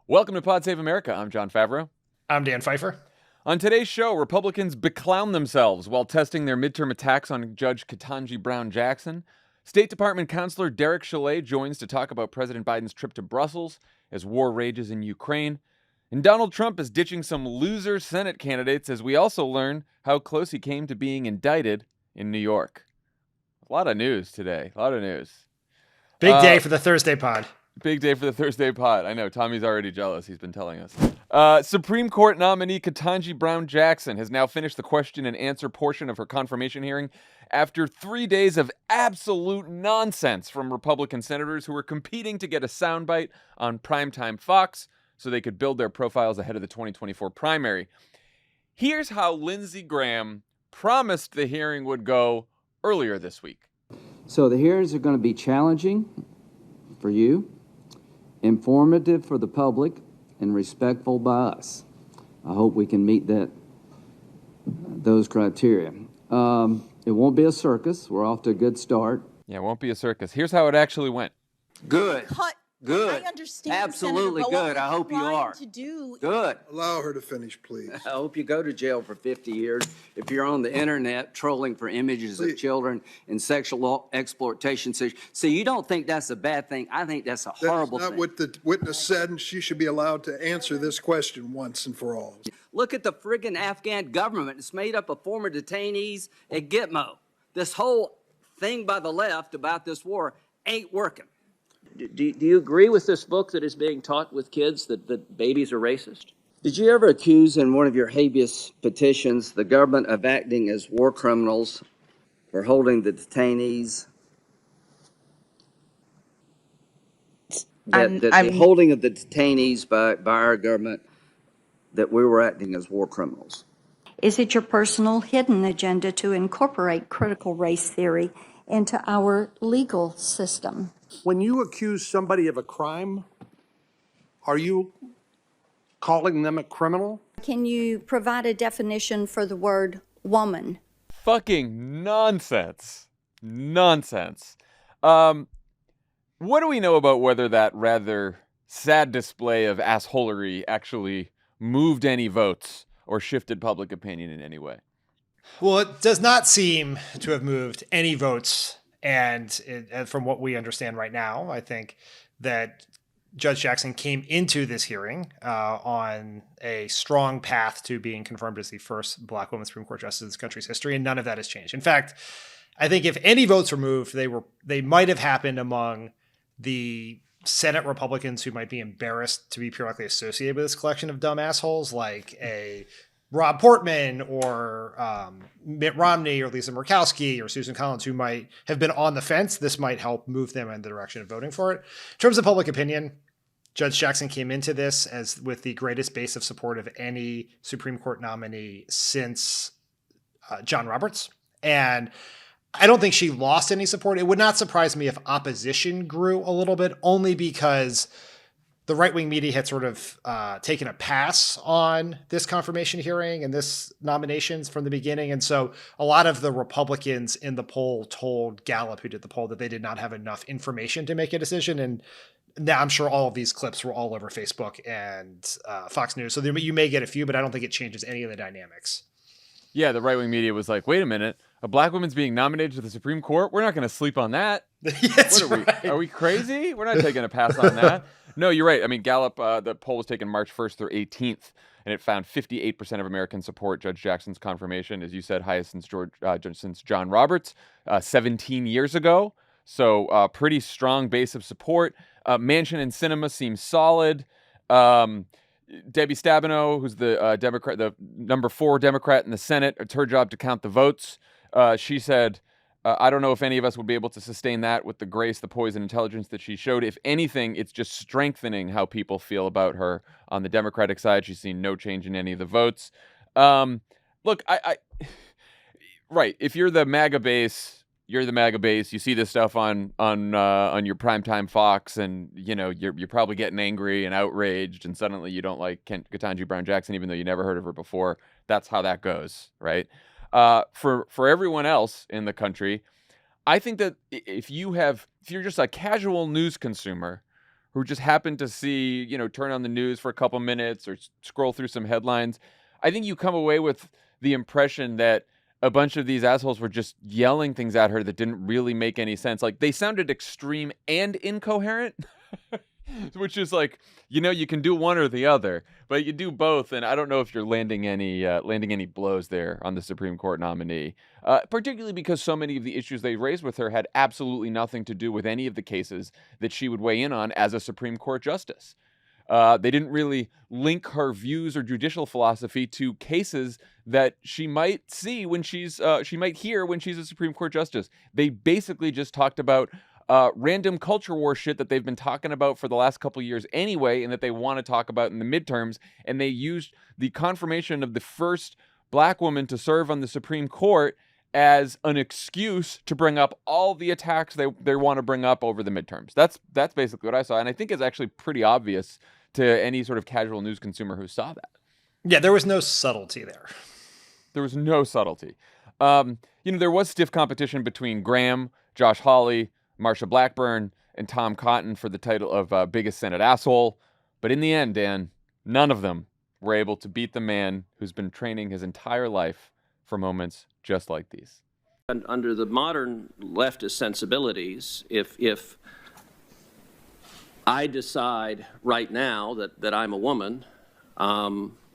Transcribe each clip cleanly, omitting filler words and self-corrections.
Welcome to Pod Save America. I'm Jon Favreau. I'm Dan Pfeiffer. On today's show, Republicans beclown themselves while testing their midterm attacks on Judge Ketanji Brown Jackson. State Department Counselor Derek Chollet joins to talk about President Biden's trip to Brussels as war rages in Ukraine. And Donald Trump is ditching some loser Senate candidates as we also learn how close he came to being indicted in New York. A lot of news today. A lot of news. Big day for the Thursday pod. Big day for the Thursday pod. I know, Tommy's already jealous. He's been telling us. Supreme Court nominee Ketanji Brown Jackson has now finished the question and answer portion of her confirmation hearing after 3 days of absolute nonsense from Republican senators who were competing to get a soundbite on primetime Fox so they could build their profiles ahead of the 2024 primary. Here's how Lindsey Graham promised the hearing would go earlier this week. So the hearings are going to be challenging for you, informative for the public, and respectful by us. I hope we can meet those criteria. It won't be a circus. We're off to a good start. Yeah, it won't be a circus. Here's how it actually went. Good. Good. I understand. Absolutely Senator, good. I hope you are. Good. Allow her to finish, please. I hope you go to jail for 50 years if you're on the internet trolling for images of children and sexual exploitation. So you don't think that's a bad thing? I think that's a horrible thing. That's not what the witness said, and she should be allowed to answer this question once and for all. Look at the friggin' Afghan government. It's made up of former detainees at Gitmo. This whole thing by the left about this war ain't working. Do you agree with this book that is being taught with kids that babies are racist? Did you ever accuse in one of your habeas petitions the government of acting as war criminals for holding the detainees? The holding of the detainees by our government, that we were acting as war criminals. Is it your personal hidden agenda to incorporate critical race theory into our legal system? When you accuse somebody of a crime, are you calling them a criminal? Can you provide a definition for the word woman? Fucking nonsense. Nonsense. What do we know about whether that rather sad display of assholery actually moved any votes or shifted public opinion in any way? Well, it does not seem to have moved any votes. And from what we understand right now, I think that Judge Jackson came into this hearing on a strong path to being confirmed as the first Black woman Supreme Court justice in this country's history, and none of that has changed. In fact, I think if any votes were moved, they might have happened among the Senate Republicans who might be embarrassed to be periodically associated with this collection of dumb assholes, like a Rob Portman or Mitt Romney or Lisa Murkowski or Susan Collins, who might have been on the fence. This might help move them in the direction of voting for it. In terms of public opinion, Judge Jackson came into this as with the greatest base of support of any Supreme Court nominee since John Roberts. And I don't think she lost any support. It would not surprise me if opposition grew a little bit, only because the right-wing media had sort of taken a pass on this confirmation hearing and this nominations from the beginning. And so a lot of the Republicans in the poll told Gallup, who did the poll, that they did not have enough information to make a decision. And now I'm sure all of these clips were all over Facebook and Fox News. So you may get a few, but I don't think it changes any of the dynamics. Yeah, the right-wing media was like, wait a minute, a black woman's being nominated to the Supreme Court? We're not going to sleep on that. Are we crazy? We're not taking a pass on that. No, you're right. I mean, Gallup, the poll was taken March 1st through 18th, and it found 58% of Americans support Judge Jackson's confirmation, as you said, highest since John Roberts, 17 years ago. So pretty strong base of support. Manchin and Sinema seem solid. Debbie Stabenow, who's the Democrat, the number 4 Democrat in the Senate, it's her job to count the votes. She said, I don't know if any of us would be able to sustain that with the grace, the poise, and intelligence that she showed. If anything, it's just strengthening how people feel about her on the Democratic side. She's seen no change in any of the votes. Look, right. If you're the MAGA base, you're the MAGA base. You see this stuff on your primetime Fox, and you're probably getting angry and outraged, and suddenly you don't like Ketanji Brown Jackson, even though you never heard of her before. That's how that goes, right? For everyone else in the country, I think that if you're just a casual news consumer, who just happened to see, turn on the news for a couple minutes or scroll through some headlines, I think you come away with the impression that a bunch of these assholes were just yelling things at her that didn't really make any sense. Like, they sounded extreme and incoherent, which is like, you can do one or the other, but you do both. And I don't know if you're landing any blows there on the Supreme Court nominee, particularly because so many of the issues they raised with her had absolutely nothing to do with any of the cases that she would weigh in on as a Supreme Court justice. They didn't really link her views or judicial philosophy to cases that she might see when she might hear when she's a Supreme Court justice. They basically just talked about random culture war shit that they've been talking about for the last couple of years anyway, and that they want to talk about in the midterms. And they used the confirmation of the first black woman to serve on the Supreme Court as an excuse to bring up all the attacks they want to bring up over the midterms. That's basically what I saw. And I think it's actually pretty obvious to any sort of casual news consumer who saw that. Yeah, there was no subtlety there. There was no subtlety. There was stiff competition between Graham, Josh Hawley, Marsha Blackburn, and Tom Cotton for the title of biggest Senate asshole. But in the end, Dan, none of them were able to beat the man who's been training his entire life for moments just like these. And under the modern leftist sensibilities, if I decide right now that I'm a woman,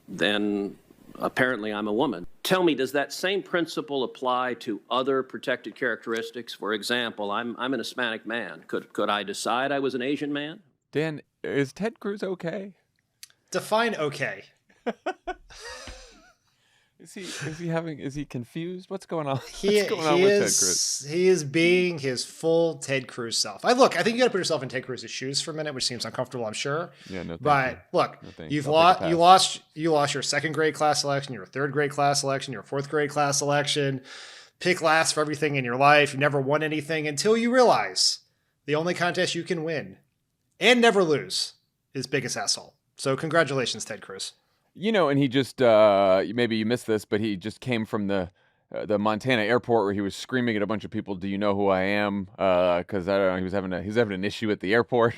then apparently I'm a woman. Tell me, does that same principle apply to other protected characteristics? For example, I'm an Hispanic man. Could I decide I was an Asian man? Dan, is Ted Cruz okay? Define okay. Is he confused? What's going on? What's going on with Ted Cruz? He is being his full Ted Cruz self. I think you got to put yourself in Ted Cruz's shoes for a minute, which seems uncomfortable, I'm sure. Yeah, no. But look, you lost your second grade class election, your third grade class election, your fourth grade class election. Pick last for everything in your life. You never won anything until you realize the only contest you can win and never lose is biggest asshole. So congratulations, Ted Cruz. And he just, maybe you missed this, but he just came from the Montana airport where he was screaming at a bunch of people, "Do you know who I am?" Because I don't know, he was having an issue at the airport.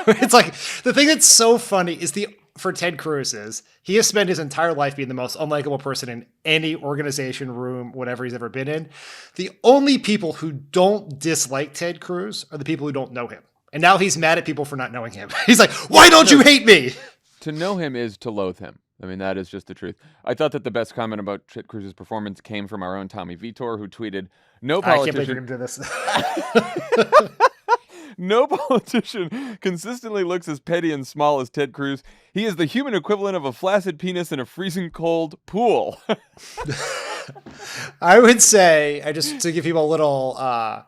It's like, the thing that's so funny is for Ted Cruz is he has spent his entire life being the most unlikable person in any organization, room, whatever he's ever been in. The only people who don't dislike Ted Cruz are the people who don't know him. And now he's mad at people for not knowing him. He's like, why don't you hate me? To know him is to loathe him. I mean, that is just the truth. I thought that the best comment about Ted Cruz's performance came from our own Tommy Vietor, who tweeted, "No politician." I can't believe you're gonna do this. No politician consistently looks as petty and small as Ted Cruz. He is the human equivalent of a flaccid penis in a freezing cold pool. I would say, just to give people a little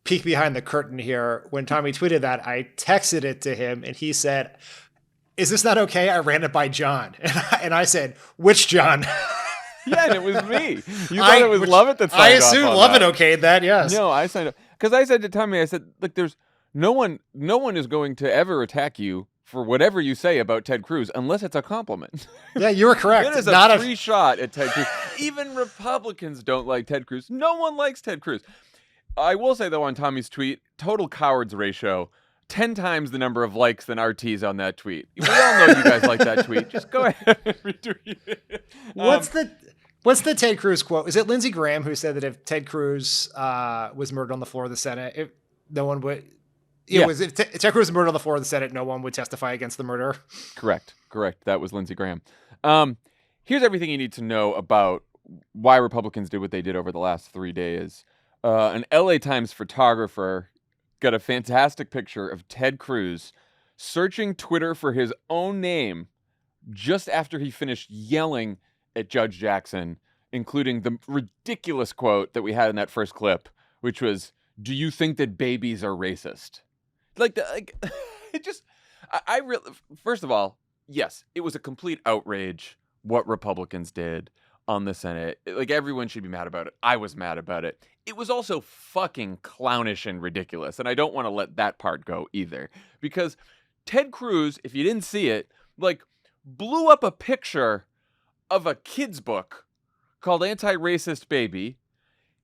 peek behind the curtain here, when Tommy tweeted that, I texted it to him, and he said, "Is this not okay? I ran it by John." And I said, "Which John?" Yeah, and it was me. You thought it was Lovett that signed off on that. I assume Lovett okayed that, yes. No, I signed up. Because I said to Tommy, I said, look, there's no one is going to ever attack you for whatever you say about Ted Cruz unless it's a compliment. Yeah, you were correct. It is not a free shot at Ted Cruz. Even Republicans don't like Ted Cruz. No one likes Ted Cruz. I will say, though, on Tommy's tweet, total cowards ratio, 10 times the number of likes than RTs on that tweet. We all know you guys like that tweet. Just go ahead and retweet it. What's the Ted Cruz quote? Is it Lindsey Graham who said that if Ted Cruz was murdered on the floor of the Senate, no one would... If Ted Cruz was murdered on the floor of the Senate, no one would testify against the murder? Correct. That was Lindsey Graham. Here's everything you need to know about why Republicans did what they did over the last 3 days. An LA Times photographer got a fantastic picture of Ted Cruz searching Twitter for his own name just after he finished yelling at Judge Jackson, including the ridiculous quote that we had in that first clip, which was, "Do you think that babies are racist?" First of all, yes, it was a complete outrage what Republicans did on the Senate. Everyone should be mad about it. I was mad about it. It was also fucking clownish and ridiculous. And I don't want to let that part go either. Because Ted Cruz, if you didn't see it, blew up a picture of a kid's book called Anti-Racist Baby,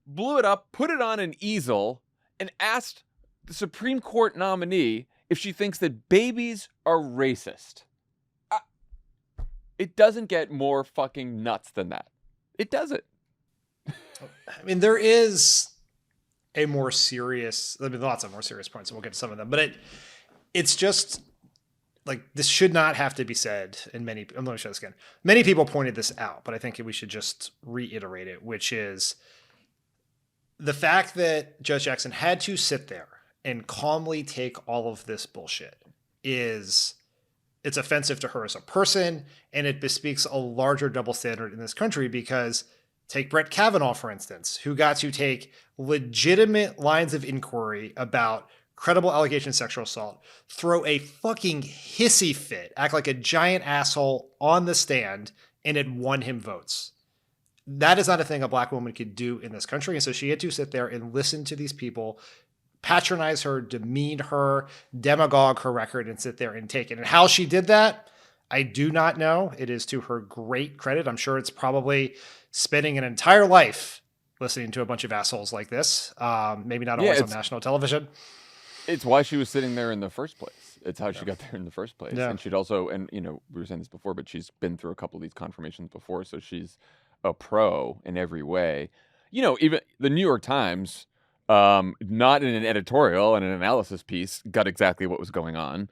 blew it up, put it on an easel, and asked the Supreme Court nominee if she thinks that babies are racist. It doesn't get more fucking nuts than that. It doesn't. I mean, there is a more serious, I mean, lots of more serious points, and we'll get to some of them, but it's just like, this should not have to be said. And let me show this again. Many people pointed this out, but I think we should just reiterate it, which is the fact that Judge Jackson had to sit there and calmly take all of this bullshit it's offensive to her as a person, and it bespeaks a larger double standard in this country, because take Brett Kavanaugh, for instance, who got to take legitimate lines of inquiry about credible allegations of sexual assault, throw a fucking hissy fit, act like a giant asshole on the stand, and it won him votes. That is not a thing a black woman could do in this country. And so she had to sit there and listen to these people patronize her, demean her, demagogue her record, and sit there and take it. And how she did that, I do not know. It is to her great credit. I'm sure it's probably spending an entire life listening to a bunch of assholes like this. Maybe not always on national television. It's why she was sitting there in the first place. It's how she got there in the first place. Yeah. And she'd also, and we were saying this before, but she's been through a couple of these confirmations before, so she's a pro in every way. Even the New York Times, not in an editorial and an analysis piece, got exactly what was going on.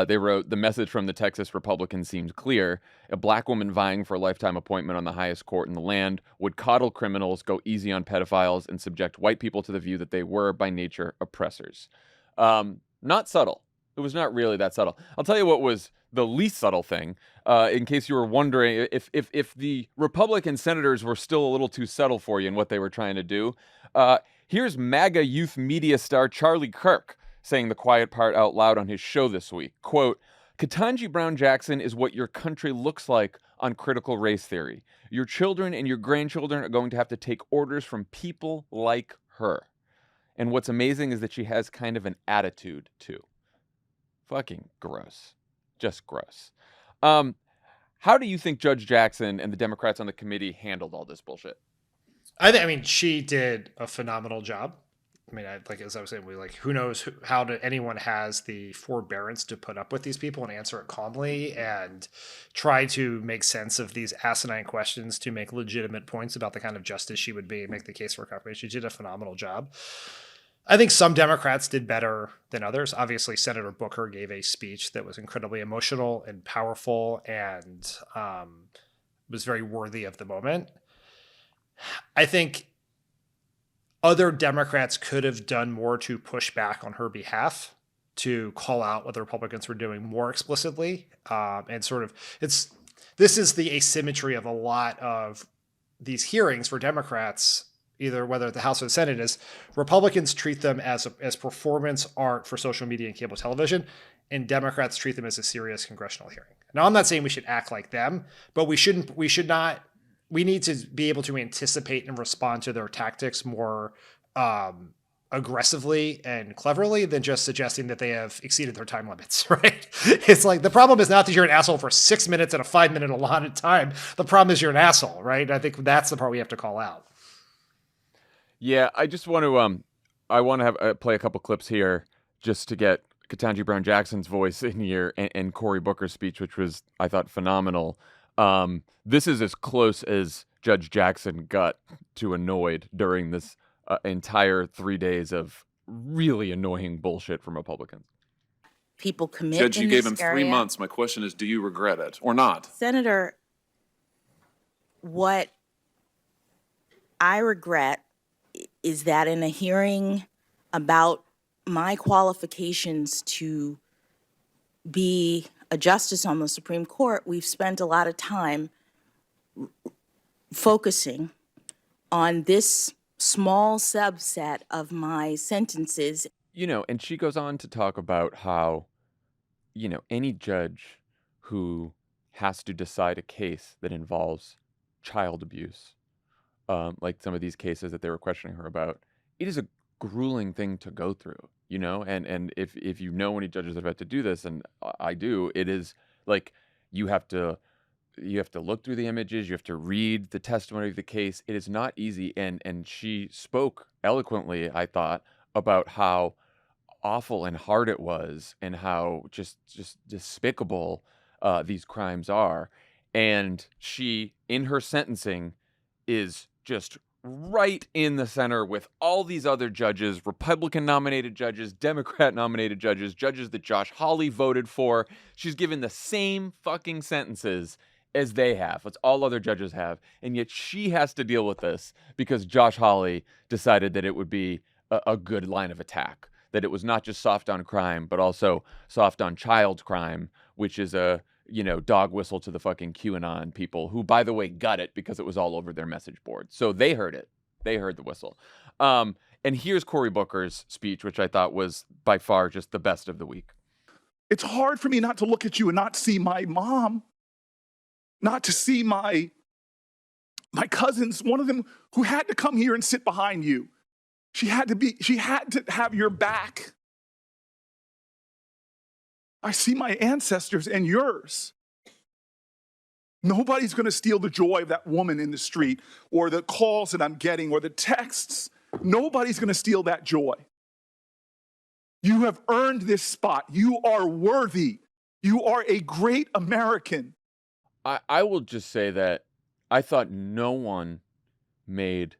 They wrote, "The message from the Texas Republicans seems clear. A black woman vying for a lifetime appointment on the highest court in the land would coddle criminals, go easy on pedophiles, and subject white people to the view that they were, by nature, oppressors." Not subtle. It was not really that subtle. I'll tell you what was the least subtle thing, in case you were wondering if the Republican senators were still a little too subtle for you in what they were trying to do. Here's MAGA youth media star Charlie Kirk saying the quiet part out loud on his show this week. Quote, "Ketanji Brown Jackson is what your country looks like on critical race theory. Your children and your grandchildren are going to have to take orders from people like her. And what's amazing is that she has kind of an attitude, too." Fucking gross. Just gross. How do you think Judge Jackson and the Democrats on the committee handled all this bullshit? I mean, she did a phenomenal job. I mean, as I was saying, who knows how anyone has the forbearance to put up with these people and answer it calmly and try to make sense of these asinine questions to make legitimate points about the kind of justice she would be and make the case for confirmation. She did a phenomenal job. I think some Democrats did better than others. Obviously, Senator Booker gave a speech that was incredibly emotional and powerful and was very worthy of the moment. I think other Democrats could have done more to push back on her behalf, to call out what the Republicans were doing more explicitly. And sort of, this is the asymmetry of a lot of these hearings for Democrats, either whether at the House or the Senate, is Republicans treat them as performance art for social media and cable television, and Democrats treat them as a serious congressional hearing. Now, I'm not saying we should act like them, but we need to be able to anticipate and respond to their tactics more aggressively and cleverly than just suggesting that they have exceeded their time limits, right? It's like, the problem is not that you're an asshole for 6 minutes and a 5-minute allotted time. The problem is you're an asshole, right? I think that's the part we have to call out. Yeah, I just want to I want to have play a couple clips here just to get Ketanji Brown Jackson's voice in here, and Cory Booker's speech, which was, I thought, phenomenal. This is as close as Judge Jackson got to annoyed during this entire 3 days of really annoying bullshit from Republicans. People commit. Judge, you gave him 3 months. My question is, do you regret it or not? Senator, what I regret is that in a hearing about my qualifications to be a justice on the Supreme Court, we've spent a lot of time focusing on this small subset of my sentences. And she goes on to talk about how, any judge who has to decide a case that involves child abuse, like some of these cases that they were questioning her about, it is a grueling thing to go through, and if you know any judges that have had to do this, and I do, it is like you have to look through the images, you have to read the testimony of the case. It is not easy, and she spoke eloquently, I thought, about how awful and hard it was, and how just despicable these crimes are. And she, in her sentencing, is just right in the center with all these other judges, Republican nominated judges, Democrat nominated judges, judges that Josh Hawley voted for. She's given the same fucking sentences as they have, as all other judges have. And yet she has to deal with this because Josh Hawley decided that it would be a good line of attack, that it was not just soft on crime, but also soft on child crime, which is a, dog whistle to the fucking QAnon people, who, by the way, got it because it was all over their message board. So they heard it. They heard the whistle. And here's Cory Booker's speech, which I thought was by far just the best of the week. It's hard for me not to look at you and not see my mom, not to see my cousins, one of them who had to come here and sit behind you. She had to have your back. I see my ancestors and yours. Nobody's going to steal the joy of that woman in the street, or the calls that I'm getting, or the texts. Nobody's going to steal that joy. You have earned this spot. You are worthy. You are a great American. I will just say that I thought no one made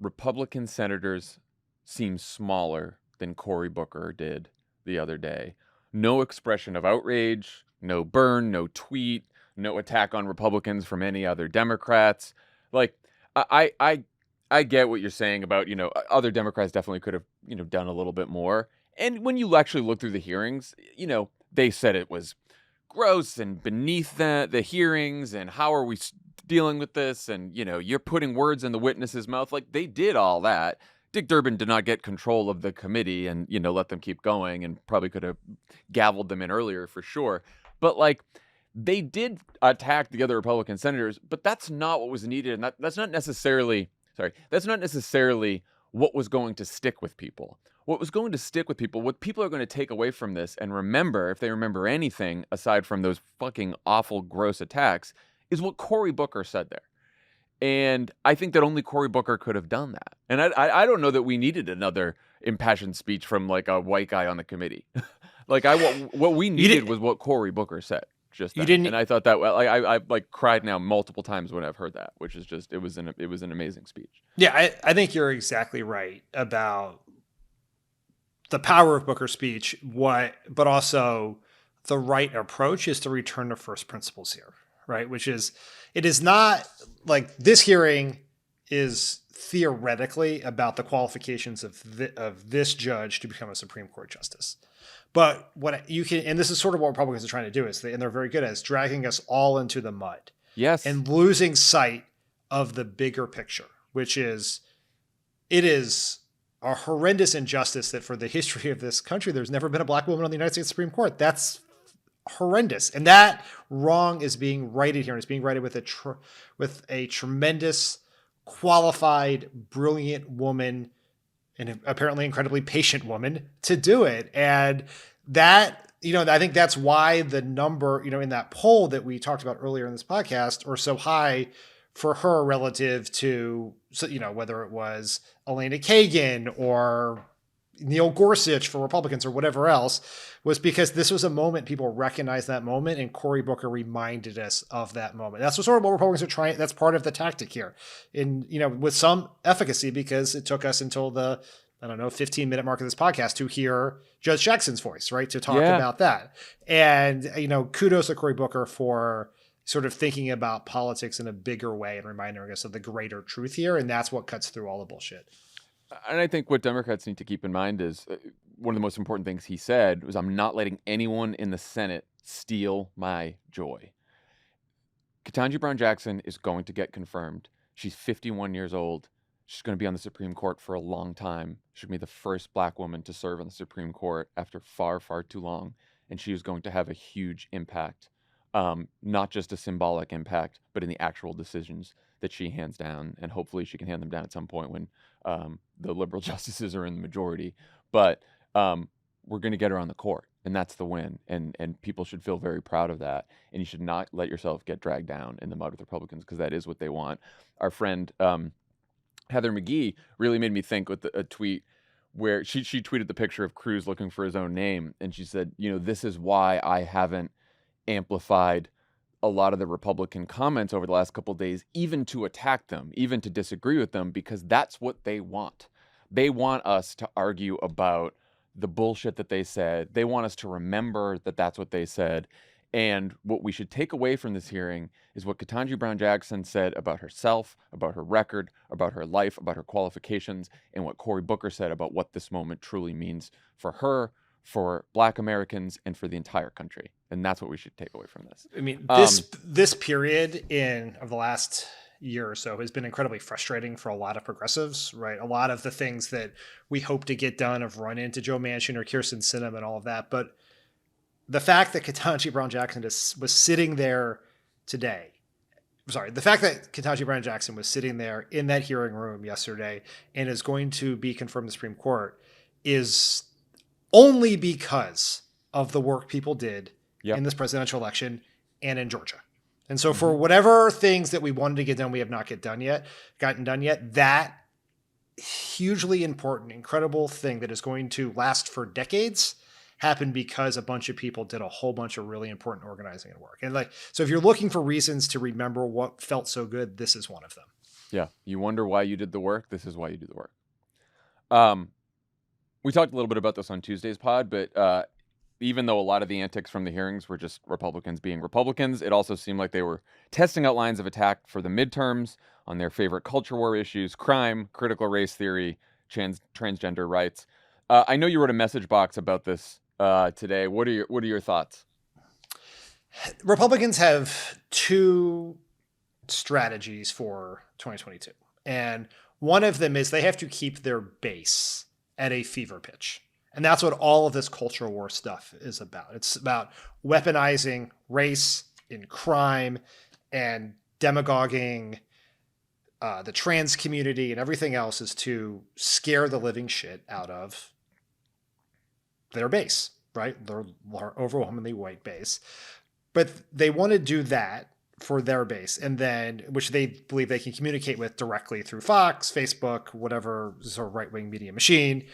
Republican senators seem smaller than Cory Booker did the other day. No expression of outrage, no burn, no tweet, no attack on Republicans from any other Democrats. Like, I get what you're saying about, other Democrats definitely could have, done a little bit more. And when you actually look through the hearings, they said it was gross and beneath the hearings, and how are we dealing with this? And, you're putting words in the witness's mouth. Like, they did all that. Dick Durbin did not get control of the committee and, let them keep going, and probably could have gavelled them in earlier for sure. But, they did attack the other Republican senators, but that's not what was needed. And that's not necessarily what was going to stick with people. What was going to stick with people, what people are going to take away from this and remember, if they remember anything aside from those fucking awful, gross attacks, is what Cory Booker said there. And I think that only Cory Booker could have done that. And I don't know that we needed another impassioned speech from a white guy on the committee. What we needed was what Cory Booker said. Just that. And I thought that I cried now multiple times when I've heard that, which is just it was an amazing speech. Yeah, I think you're exactly right about the power of Booker's speech. But also the right approach is to return to first principles here, right? Which is, it is not like this hearing is theoretically about the qualifications of this judge to become a Supreme Court justice. But what you can, and this is sort of what Republicans are trying to do, and they're very good at, is dragging us all into the mud. Yes. And losing sight of the bigger picture, which is, it is a horrendous injustice that for the history of this country, there's never been a black woman on the United States Supreme Court. That's horrendous. And that wrong is being righted here. And it's being righted with a tremendous, qualified, brilliant woman, and apparently incredibly patient woman to do it. And that, I think that's why the number, in that poll that we talked about earlier in this podcast, are so high for her relative to, whether it was Elena Kagan or Neil Gorsuch for Republicans or whatever else, was because this was a moment people recognized that moment, and Cory Booker reminded us of that moment. That's sort of what Republicans are trying. That's part of the tactic here, with some efficacy, because it took us until the 15-minute mark of this podcast to hear Judge Jackson's voice, right? To talk about that. And, kudos to Cory Booker for sort of thinking about politics in a bigger way and reminding us of the greater truth here. And that's what cuts through all the bullshit. And I think what Democrats need to keep in mind is one of the most important things he said was, I'm not letting anyone in the Senate steal my joy. Ketanji Brown Jackson is going to get confirmed. She's 51 years old. She's going to be on the Supreme Court for a long time. She's going to be the first black woman to serve on the Supreme Court after far, far too long. And she is going to have a huge impact, not just a symbolic impact, but in the actual decisions that she hands down. And hopefully she can hand them down at some point when the liberal justices are in the majority. But we're going to get her on the court, and that's the win. And people should feel very proud of that. And you should not let yourself get dragged down in the mud with Republicans, because that is what they want. Our friend Heather McGee really made me think with a tweet where she tweeted the picture of Cruz looking for his own name, and she said, this is why I haven't amplified a lot of the Republican comments over the last couple of days, even to attack them, even to disagree with them, because that's what they want. They want us to argue about the bullshit that they said. They want us to remember that that's what they said. And what we should take away from this hearing is what Ketanji Brown Jackson said about herself, about her record, about her life, about her qualifications, and what Cory Booker said about what this moment truly means for her, for Black Americans, and for the entire country. And that's what we should take away from this. I mean, this period of the last year or so has been incredibly frustrating for a lot of progressives, right? A lot of the things that we hope to get done have run into Joe Manchin or Kyrsten Sinema and all of that. But the fact that Ketanji Brown Jackson was sitting there today, the fact that Ketanji Brown Jackson was sitting there in that hearing room yesterday and is going to be confirmed in the Supreme Court is only because of the work people did in this presidential election and in Georgia. And so for whatever things that we wanted to get done, we have not gotten done yet, that hugely important, incredible thing that is going to last for decades happened because a bunch of people did a whole bunch of really important organizing and work. And so if you're looking for reasons to remember what felt so good, this is one of them. Yeah. You wonder why you did the work. This is why you do the work. We talked a little bit about this on Tuesday's pod, but even though a lot of the antics from the hearings were just Republicans being Republicans, it also seemed like they were testing out lines of attack for the midterms on their favorite culture war issues: crime, critical race theory, transgender rights. I know you wrote a message box about this today. What are your thoughts? Republicans have two strategies for 2022. And one of them is they have to keep their base at a fever pitch. And that's what all of this cultural war stuff is about. It's about weaponizing race in crime and demagoguing the trans community and everything else is to scare the living shit out of their base, right? Their overwhelmingly white base. But they want to do that for their base, and then which they believe they can communicate with directly through Fox, Facebook, whatever sort of right-wing media machine,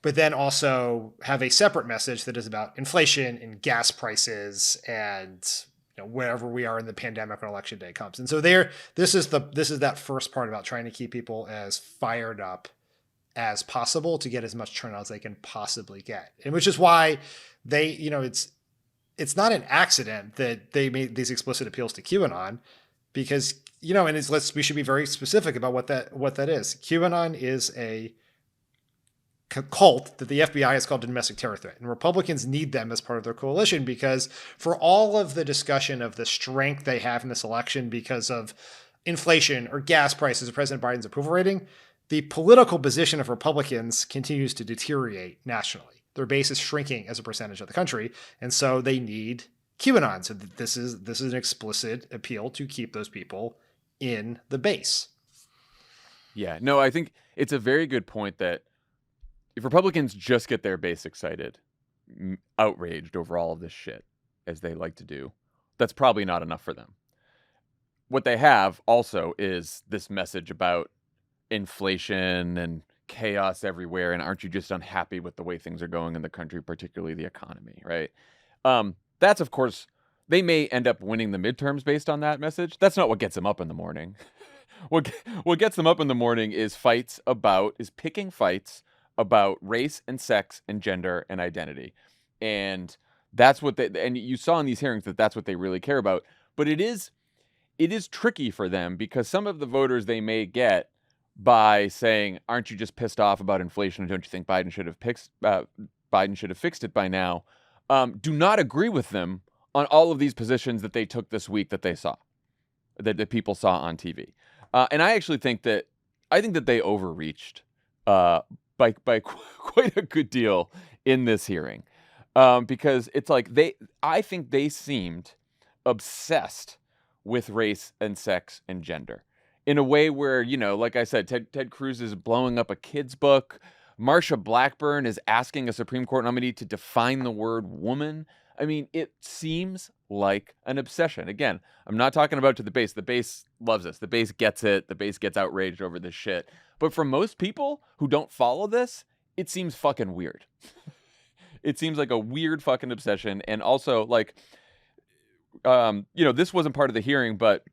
but then also have a separate message that is about inflation and gas prices and wherever we are in the pandemic when election day comes. And so this is that first part about trying to keep people as fired up as possible to get as much turnout as they can possibly get. And which is why they, it's not an accident that they made these explicit appeals to QAnon, because, and we should be very specific about what that is. QAnon is a cult that the FBI has called a domestic terror threat, and Republicans need them as part of their coalition because for all of the discussion of the strength they have in this election because of inflation or gas prices or President Biden's approval rating, the political position of Republicans continues to deteriorate nationally. Their base is shrinking as a percentage of the country, and so they need QAnon. So this is an explicit appeal to keep those people in the base. Yeah, no, I think it's a very good point that if Republicans just get their base excited, outraged over all of this shit, as they like to do, that's probably not enough for them. What they have also is this message about inflation and chaos everywhere, and aren't you just unhappy with the way things are going in the country, particularly the economy, right? That's, of course, they may end up winning the midterms based on that message. That's not what gets them up in the morning. What gets them up in the morning is picking fights about race and sex and gender and identity. And that's what and you saw in these hearings that that's what they really care about. But it is tricky for them because some of the voters they may get by saying, aren't you just pissed off about inflation? Don't you think Biden should have fixed it by now? Do not agree with them on all of these positions that they took this week that they saw, that people saw on TV. And I actually think that they overreached by quite a good deal in this hearing, because it's like I think they seemed obsessed with race and sex and gender in a way where, like I said, Ted Cruz is blowing up a kid's book. Marsha Blackburn is asking a Supreme Court nominee to define the word woman. I mean, it seems like an obsession. Again, I'm not talking about to the base. The base loves this. The base gets it. The base gets outraged over this shit. But for most people who don't follow this, it seems fucking weird. It seems like a weird fucking obsession. And also, like, this wasn't part of the hearing, but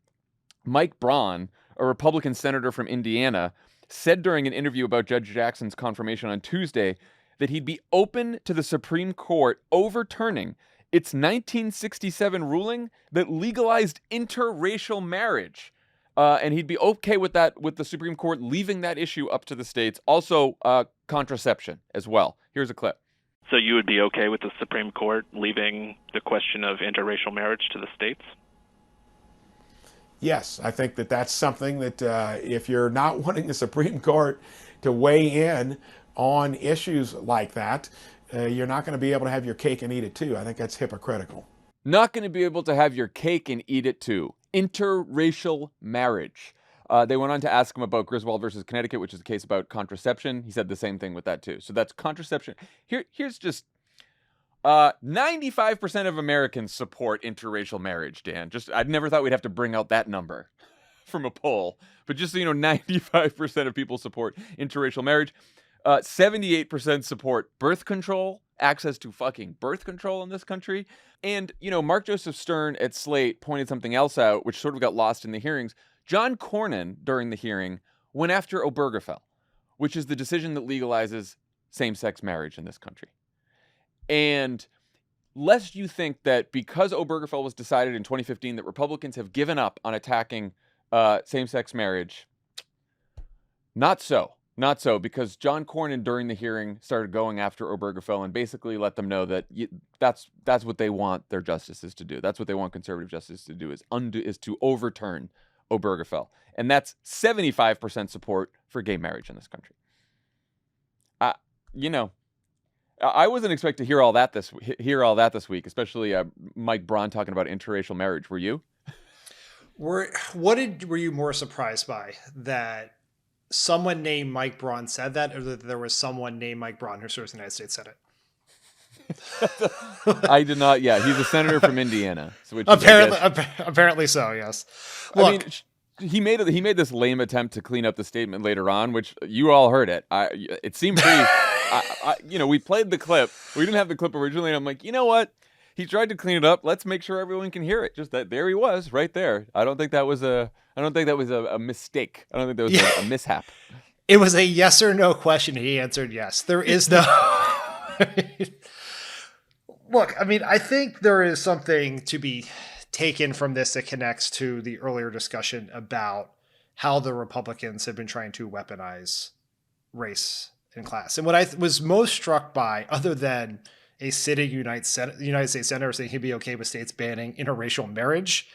Mike Braun, a Republican senator from Indiana, said during an interview about Judge Jackson's confirmation on Tuesday that he'd be open to the Supreme Court overturning its 1967 ruling that legalized interracial marriage. And he'd be okay with that, with the Supreme Court leaving that issue up to the states. Also, contraception as well. Here's a clip. So you would be okay with the Supreme Court leaving the question of interracial marriage to the states? Yes, I think that that's something that if you're not wanting the Supreme Court to weigh in on issues like that, you're not going to be able to have your cake and eat it too. I think that's hypocritical. Not going to be able to have your cake and eat it too. Interracial marriage. They went on to ask him about Griswold versus Connecticut, which is a case about contraception. He said the same thing with that too. So that's contraception. Here's just 95% of Americans support interracial marriage, Dan. I never thought we'd have to bring out that number from a poll. But just so you know, 95% of people support interracial marriage. 78% support birth control, access to fucking birth control in this country. And, Mark Joseph Stern at Slate pointed something else out, which sort of got lost in the hearings. John Cornyn, during the hearing, went after Obergefell, which is the decision that legalizes same-sex marriage in this country. And lest you think that because Obergefell was decided in 2015 that Republicans have given up on attacking same-sex marriage, not so. Not so, because John Cornyn during the hearing started going after Obergefell and basically let them know that that's what they want their justices to do. That's what they want conservative justices to do, is to overturn Obergefell. And that's 75% support for gay marriage in this country. I wasn't expecting to hear all that this week, especially Mike Braun talking about interracial marriage. Were you? Were you more surprised by that? Someone named Mike Braun said that, or that there was someone named Mike Braun who serves in the United States Senate? I did not. Yeah, he's a senator from Indiana. Apparently so. Yes. Look, I mean, he made this lame attempt to clean up the statement later on, which you all heard it. It seemed pretty. We played the clip. We didn't have the clip originally, and I'm like, you know what? He tried to clean it up. Let's make sure everyone can hear it. Just that there he was, right there. I don't think that was a mistake. I don't think that was a mishap. It was a yes or no question. He answered yes. There is no. Look, I mean, I think there is something to be taken from this that connects to the earlier discussion about how the Republicans have been trying to weaponize race and class. And what I was most struck by, other than a sitting United States senator saying he'd be okay with states banning interracial marriage,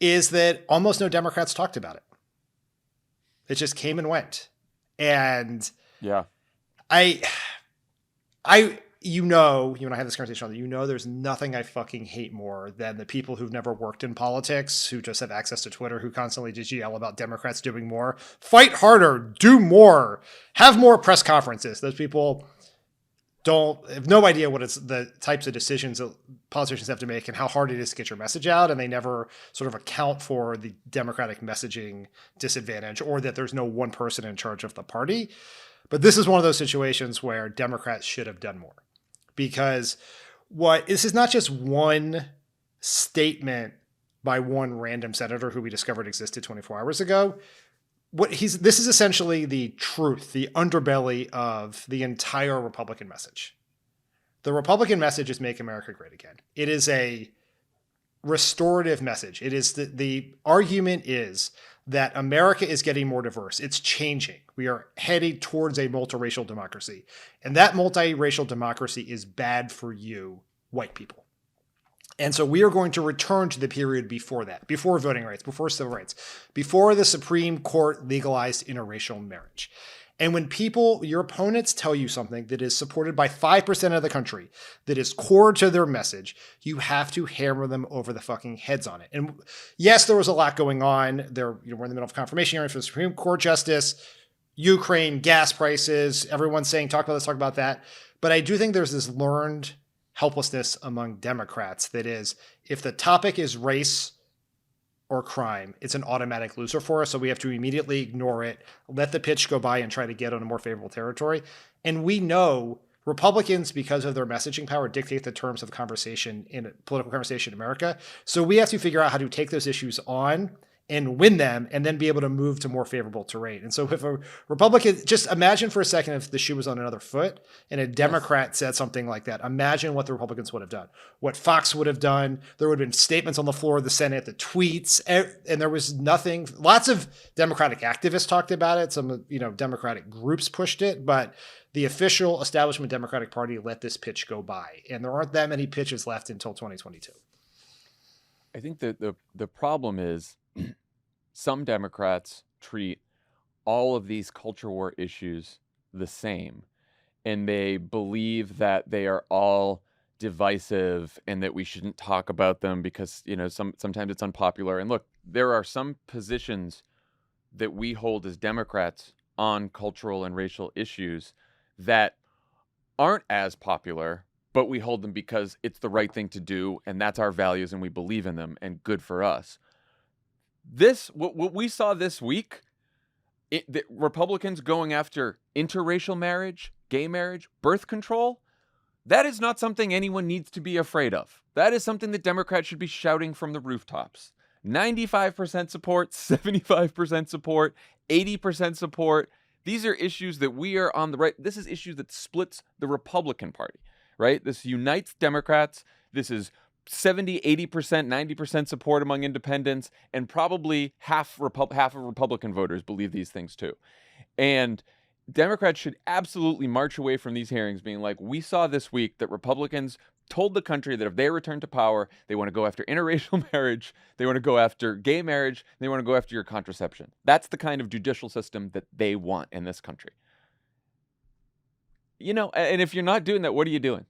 is that almost no Democrats talked about it. It just came and went. And yeah, you and I had this conversation, there's nothing I fucking hate more than the people who've never worked in politics, who just have access to Twitter, who constantly just yell about Democrats doing more. Fight harder, do more, have more press conferences. Those people have no idea what it's the types of decisions that politicians have to make and how hard it is to get your message out. And they never sort of account for the Democratic messaging disadvantage, or that there's no one person in charge of the party. But this is one of those situations where Democrats should have done more, because this is not just one statement by one random senator who we discovered existed 24 hours ago. This is essentially the truth, the underbelly of the entire Republican message. The Republican message is Make America Great Again. It is a restorative message. It is the argument is that America is getting more diverse. It's changing. We are heading towards a multiracial democracy. And that multiracial democracy is bad for you, white people. And so we are going to return to the period before that, before voting rights, before civil rights, before the Supreme Court legalized interracial marriage. And when your opponents tell you something that is supported by 5% of the country, that is core to their message, you have to hammer them over the fucking heads on it. And yes, there was a lot going on. We're in the middle of confirmation hearing for the Supreme Court justice, Ukraine, gas prices, everyone's saying, talk about this, talk about that. But I do think there's this learned helplessness among Democrats that is, if the topic is race, or crime, it's an automatic loser for us. So we have to immediately ignore it, let the pitch go by and try to get on a more favorable territory. And we know Republicans, because of their messaging power, dictate the terms of conversation in political conversation in America. So we have to figure out how to take those issues on and win them and then be able to move to more favorable terrain. And so if a Republican, just imagine for a second if the shoe was on another foot and a Democrat said something like that. Imagine what the Republicans would have done, what Fox would have done. There would have been statements on the floor of the Senate, the tweets, and there was nothing. Lots of Democratic activists talked about it. Some, Democratic groups pushed it, but the official establishment Democratic Party let this pitch go by. And there aren't that many pitches left until 2022. I think that the problem is some Democrats treat all of these culture war issues the same, and they believe that they are all divisive and that we shouldn't talk about them because, sometimes it's unpopular. And look, there are some positions that we hold as Democrats on cultural and racial issues that aren't as popular, but we hold them because it's the right thing to do, and that's our values, and we believe in them, and good for us. What we saw this week, the Republicans going after interracial marriage, gay marriage, birth control, that is not something anyone needs to be afraid of. That is something that Democrats should be shouting from the rooftops. 95% support, 75% support, 80% support. These are issues that we are on the right. This is issues that splits the Republican Party, right? This unites Democrats. This is 70, 80%, 90% support among independents, and probably half of Republican voters believe these things too. And Democrats should absolutely march away from these hearings being like, we saw this week that Republicans told the country that if they return to power, they want to go after interracial marriage, they want to go after gay marriage, they want to go after your contraception. That's the kind of judicial system that they want in this country. And if you're not doing that, what are you doing?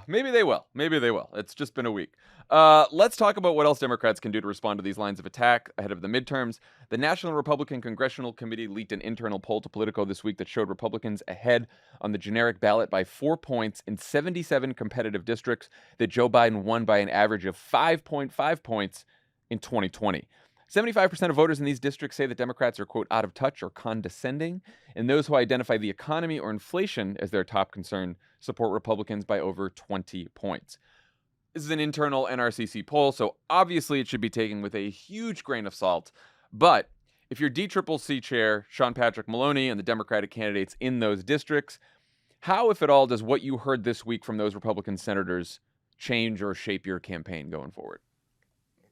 Maybe they will. Maybe they will. It's just been a week. Let's talk about what else Democrats can do to respond to these lines of attack ahead of the midterms. The National Republican Congressional Committee leaked an internal poll to Politico this week that showed Republicans ahead on the generic ballot by 4 points in 77 competitive districts, that Joe Biden won by an average of 5.5 points in 2020. 75% of voters in these districts say that Democrats are, quote, out of touch or condescending, and those who identify the economy or inflation as their top concern support Republicans by over 20 points. This is an internal NRCC poll, so obviously it should be taken with a huge grain of salt. But if you're DCCC chair Sean Patrick Maloney and the Democratic candidates in those districts, how, if at all, does what you heard this week from those Republican senators change or shape your campaign going forward?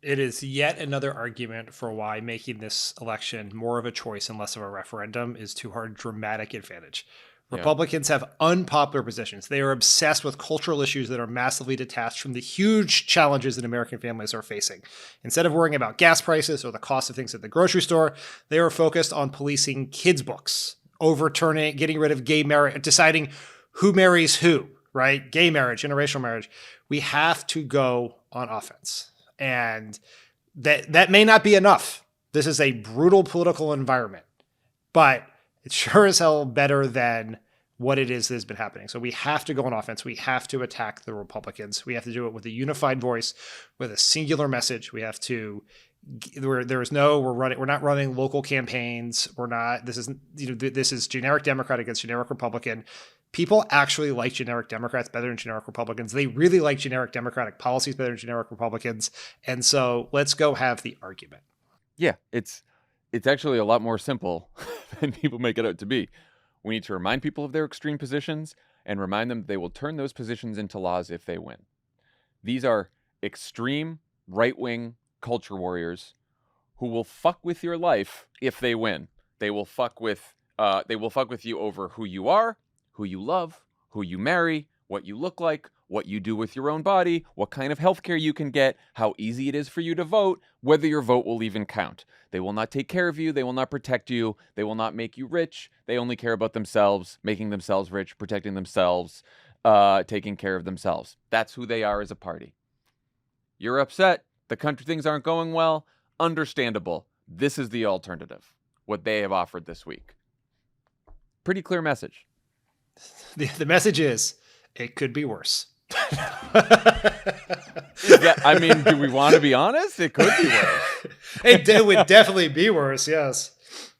It is yet another argument for why making this election more of a choice and less of a referendum is to our dramatic advantage. Republicans have unpopular positions. They are obsessed with cultural issues that are massively detached from the huge challenges that American families are facing. Instead of worrying about gas prices or the cost of things at the grocery store, they are focused on policing kids' books, overturning, getting rid of gay marriage, deciding who marries who, right? Gay marriage, interracial marriage. We have to go on offense. And that may not be enough. This is a brutal political environment, but it's sure as hell better than what it is that has been happening. So we have to go on offense. We have to attack the Republicans. We have to do it with a unified voice, with a singular message. We have to, we're not running local campaigns. This is generic Democrat against generic Republican. People actually like generic Democrats better than generic Republicans. They really like generic Democratic policies better than generic Republicans. And so let's go have the argument. Yeah, it's actually a lot more simple than people make it out to be. We need to remind people of their extreme positions and remind them they will turn those positions into laws if they win. These are extreme right-wing culture warriors who will fuck with your life if they win. They will fuck with you over who you are, who you love, who you marry, what you look like, what you do with your own body, what kind of healthcare you can get, how easy it is for you to vote, whether your vote will even count. They will not take care of you. They will not protect you. They will not make you rich. They only care about themselves, making themselves rich, protecting themselves, taking care of themselves. That's who they are as a party. You're upset. The country, things aren't going well. Understandable. This is the alternative, what they have offered this week. Pretty clear message. The message is, it could be worse. Do we want to be honest? It could be worse. It would definitely be worse, yes.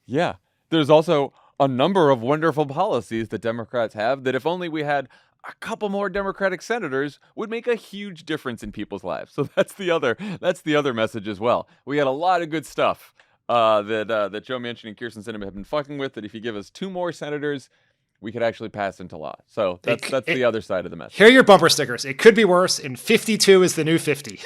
Yeah. There's also a number of wonderful policies that Democrats have that if only we had a couple more Democratic senators would make a huge difference in people's lives. So that's the other message as well. We had a lot of good stuff that Joe Manchin and Kyrsten Sinema have been fucking with, that if you give us 2 more senators, we could actually pass into law. So that's the other side of the message. Here are your bumper stickers. It could be worse, and 52 is the new 50.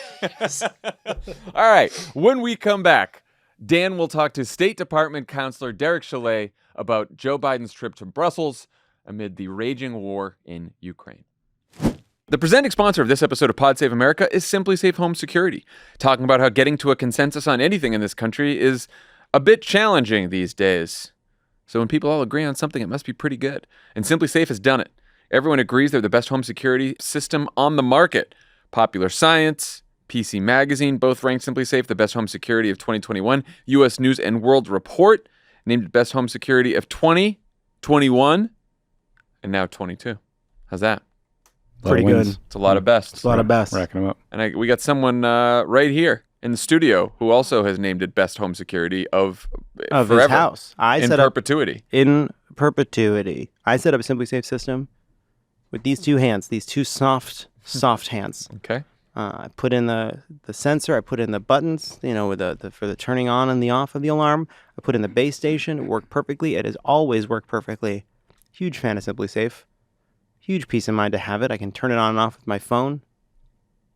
All right. When we come back, Dan will talk to State Department Counselor Derek Chollet about Joe Biden's trip to Brussels amid the raging war in Ukraine. The presenting sponsor of this episode of Pod Save America is Simply Safe Home Security, talking about how getting to a consensus on anything in this country is a bit challenging these days. So when people all agree on something, it must be pretty good. And Simply Safe has done it. Everyone agrees they're the best home security system on the market. Popular Science, PC Magazine both ranked Simply Safe the best home security of 2021. U.S. News and World Report named it best home security of 2021. And now 22. How's that? Pretty good. It's a lot of bests. It's a lot of bests. Racking them up. And we got someone right here in the studio who also has named it best home security of forever, his house. In perpetuity. In perpetuity. I set up a Simply Safe system with these 2 hands, these 2 soft hands. Okay. I put in the sensor. I put in the buttons, with for the turning on and the off of the alarm. I put in the base station. It worked perfectly. It has always worked perfectly. Huge fan of Simply Safe. Huge peace of mind to have it. I can turn it on and off with my phone.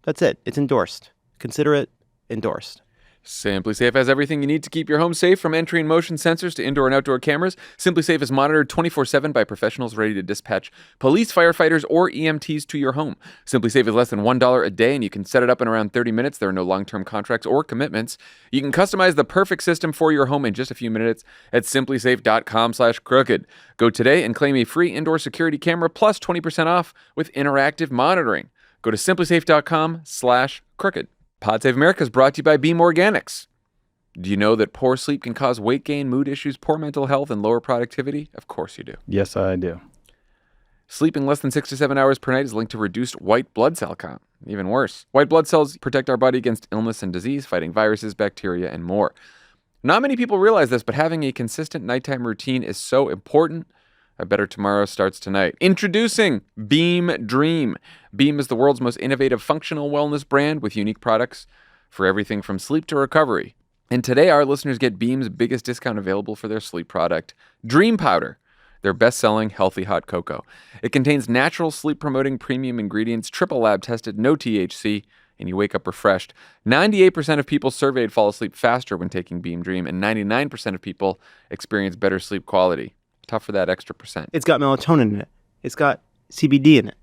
That's it. It's endorsed. Consider it endorsed. Simply Safe has everything you need to keep your home safe, from entry and motion sensors to indoor and outdoor cameras. Simply Safe is monitored 24/7 by professionals ready to dispatch police, firefighters, or EMTs to your home. Simply Safe is less than $1 a day, and you can set it up in around 30 minutes. There are no long-term contracts or commitments. You can customize the perfect system for your home in just a few minutes at simplysafe.com/crooked. Go today and claim a free indoor security camera plus 20% off with interactive monitoring. Go to simplysafe.com/crooked. Pod Save America is brought to you by Beam Organics. Do you know that poor sleep can cause weight gain, mood issues, poor mental health, and lower productivity? Of course you do. Yes, I do. Sleeping less than 6 to 7 hours per night is linked to reduced white blood cell count. Even worse, white blood cells protect our body against illness and disease, fighting viruses, bacteria, and more. Not many people realize this, but having a consistent nighttime routine is so important. A better tomorrow starts tonight. Introducing Beam Dream. Beam is the world's most innovative functional wellness brand with unique products for everything from sleep to recovery. And today, our listeners get Beam's biggest discount available for their sleep product, Dream Powder, their best-selling healthy hot cocoa. It contains natural sleep-promoting premium ingredients, triple lab-tested, no THC, and you wake up refreshed. 98% of people surveyed fall asleep faster when taking Beam Dream, and 99% of people experience better sleep quality. Tough for that extra percent. It's got melatonin in it. It's got CBD in it.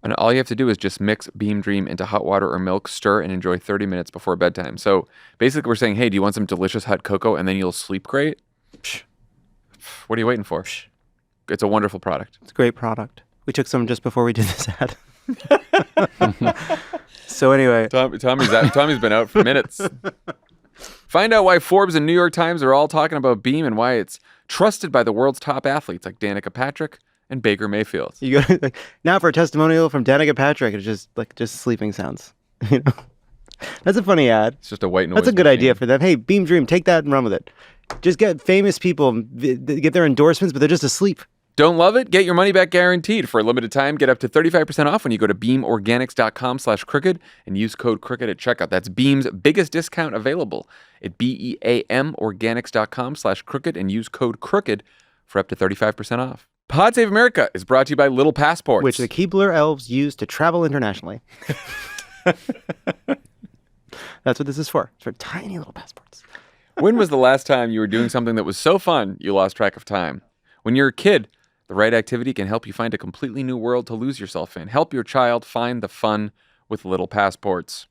And all you have to do is just mix Beam Dream into hot water or milk, stir, and enjoy 30 minutes before bedtime. So basically we're saying, hey, do you want some delicious hot cocoa and then you'll sleep great? Psh. What are you waiting for? Psh. It's a wonderful product. It's a great product. We took some just before we did this ad. So anyway. Tommy's been out for minutes. Find out why Forbes and New York Times are all talking about Beam and why it's trusted by the world's top athletes like Danica Patrick and Baker Mayfield. You go now for a testimonial from Danica Patrick. It's just sleeping sounds. That's a funny ad. It's just a white noise. That's a good machine. idea for them. Hey, Beam Dream, take that and run with it. Just get famous people, get their endorsements, but they're just asleep. Don't love it? Get your money back guaranteed. For a limited time, get up to 35% off when you go to beamorganics.com/crooked and use code crooked at checkout. That's Beam's biggest discount available at beamorganics.com/crooked and use code crooked for up to 35% off. Pod Save America is brought to you by Little Passports, which the Keebler elves use to travel internationally. That's what this is for. It's for tiny little passports. When was the last time you were doing something that was so fun you lost track of time? When you're a kid, the right activity can help you find a completely new world to lose yourself in. Help your child find the fun with Little Passports.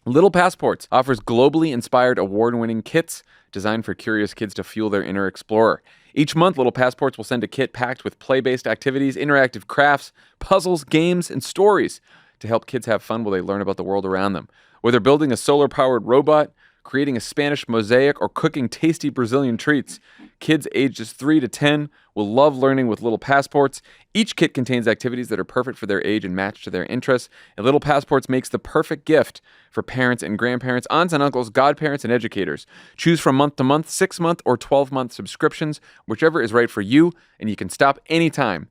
Little Passports offers globally inspired award-winning kits designed for curious kids to fuel their inner explorer. Each month, Little Passports will send a kit packed with play-based activities, interactive crafts, puzzles, games, and stories to help kids have fun while they learn about the world around them. Whether building a solar-powered robot, creating a Spanish mosaic, or cooking tasty Brazilian treats. Kids ages 3 to 10 will love learning with Little Passports. Each kit contains activities that are perfect for their age and match to their interests. And Little Passports makes the perfect gift for parents and grandparents, aunts and uncles, godparents, and educators. Choose from month to month, 6-month, or 12-month subscriptions, whichever is right for you, and you can stop anytime.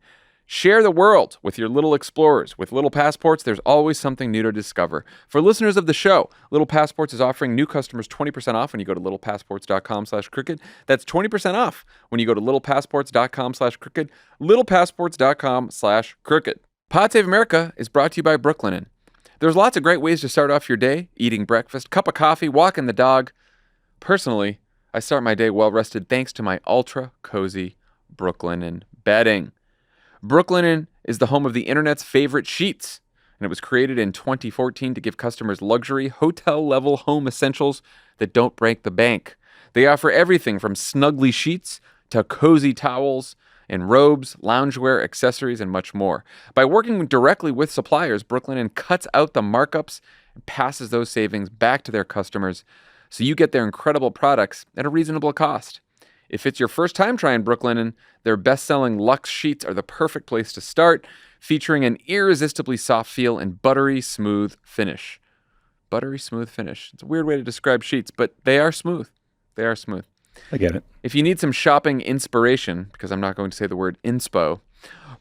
Share the world with your little explorers. With Little Passports, there's always something new to discover. For listeners of the show, Little Passports is offering new customers 20% off when you go to littlepassports.com/crooked. That's 20% off when you go to littlepassports.com/crooked. littlepassports.com/crooked. Pod Save America is brought to you by Brooklinen. There's lots of great ways to start off your day: eating breakfast, cup of coffee, walking the dog. Personally, I start my day well rested thanks to my ultra cozy Brooklinen bedding. Brooklinen is the home of the internet's favorite sheets, and it was created in 2014 to give customers luxury, hotel-level home essentials that don't break the bank. They offer everything from snuggly sheets to cozy towels and robes, loungewear, accessories, and much more. By working directly with suppliers, Brooklinen cuts out the markups and passes those savings back to their customers, so you get their incredible products at a reasonable cost. If it's your first time trying Brooklinen, their best-selling Luxe sheets are the perfect place to start, featuring an irresistibly soft feel and buttery smooth finish. Buttery smooth finish. It's a weird way to describe sheets, but they are smooth. They are smooth. I get it. If you need some shopping inspiration, because I'm not going to say the word inspo,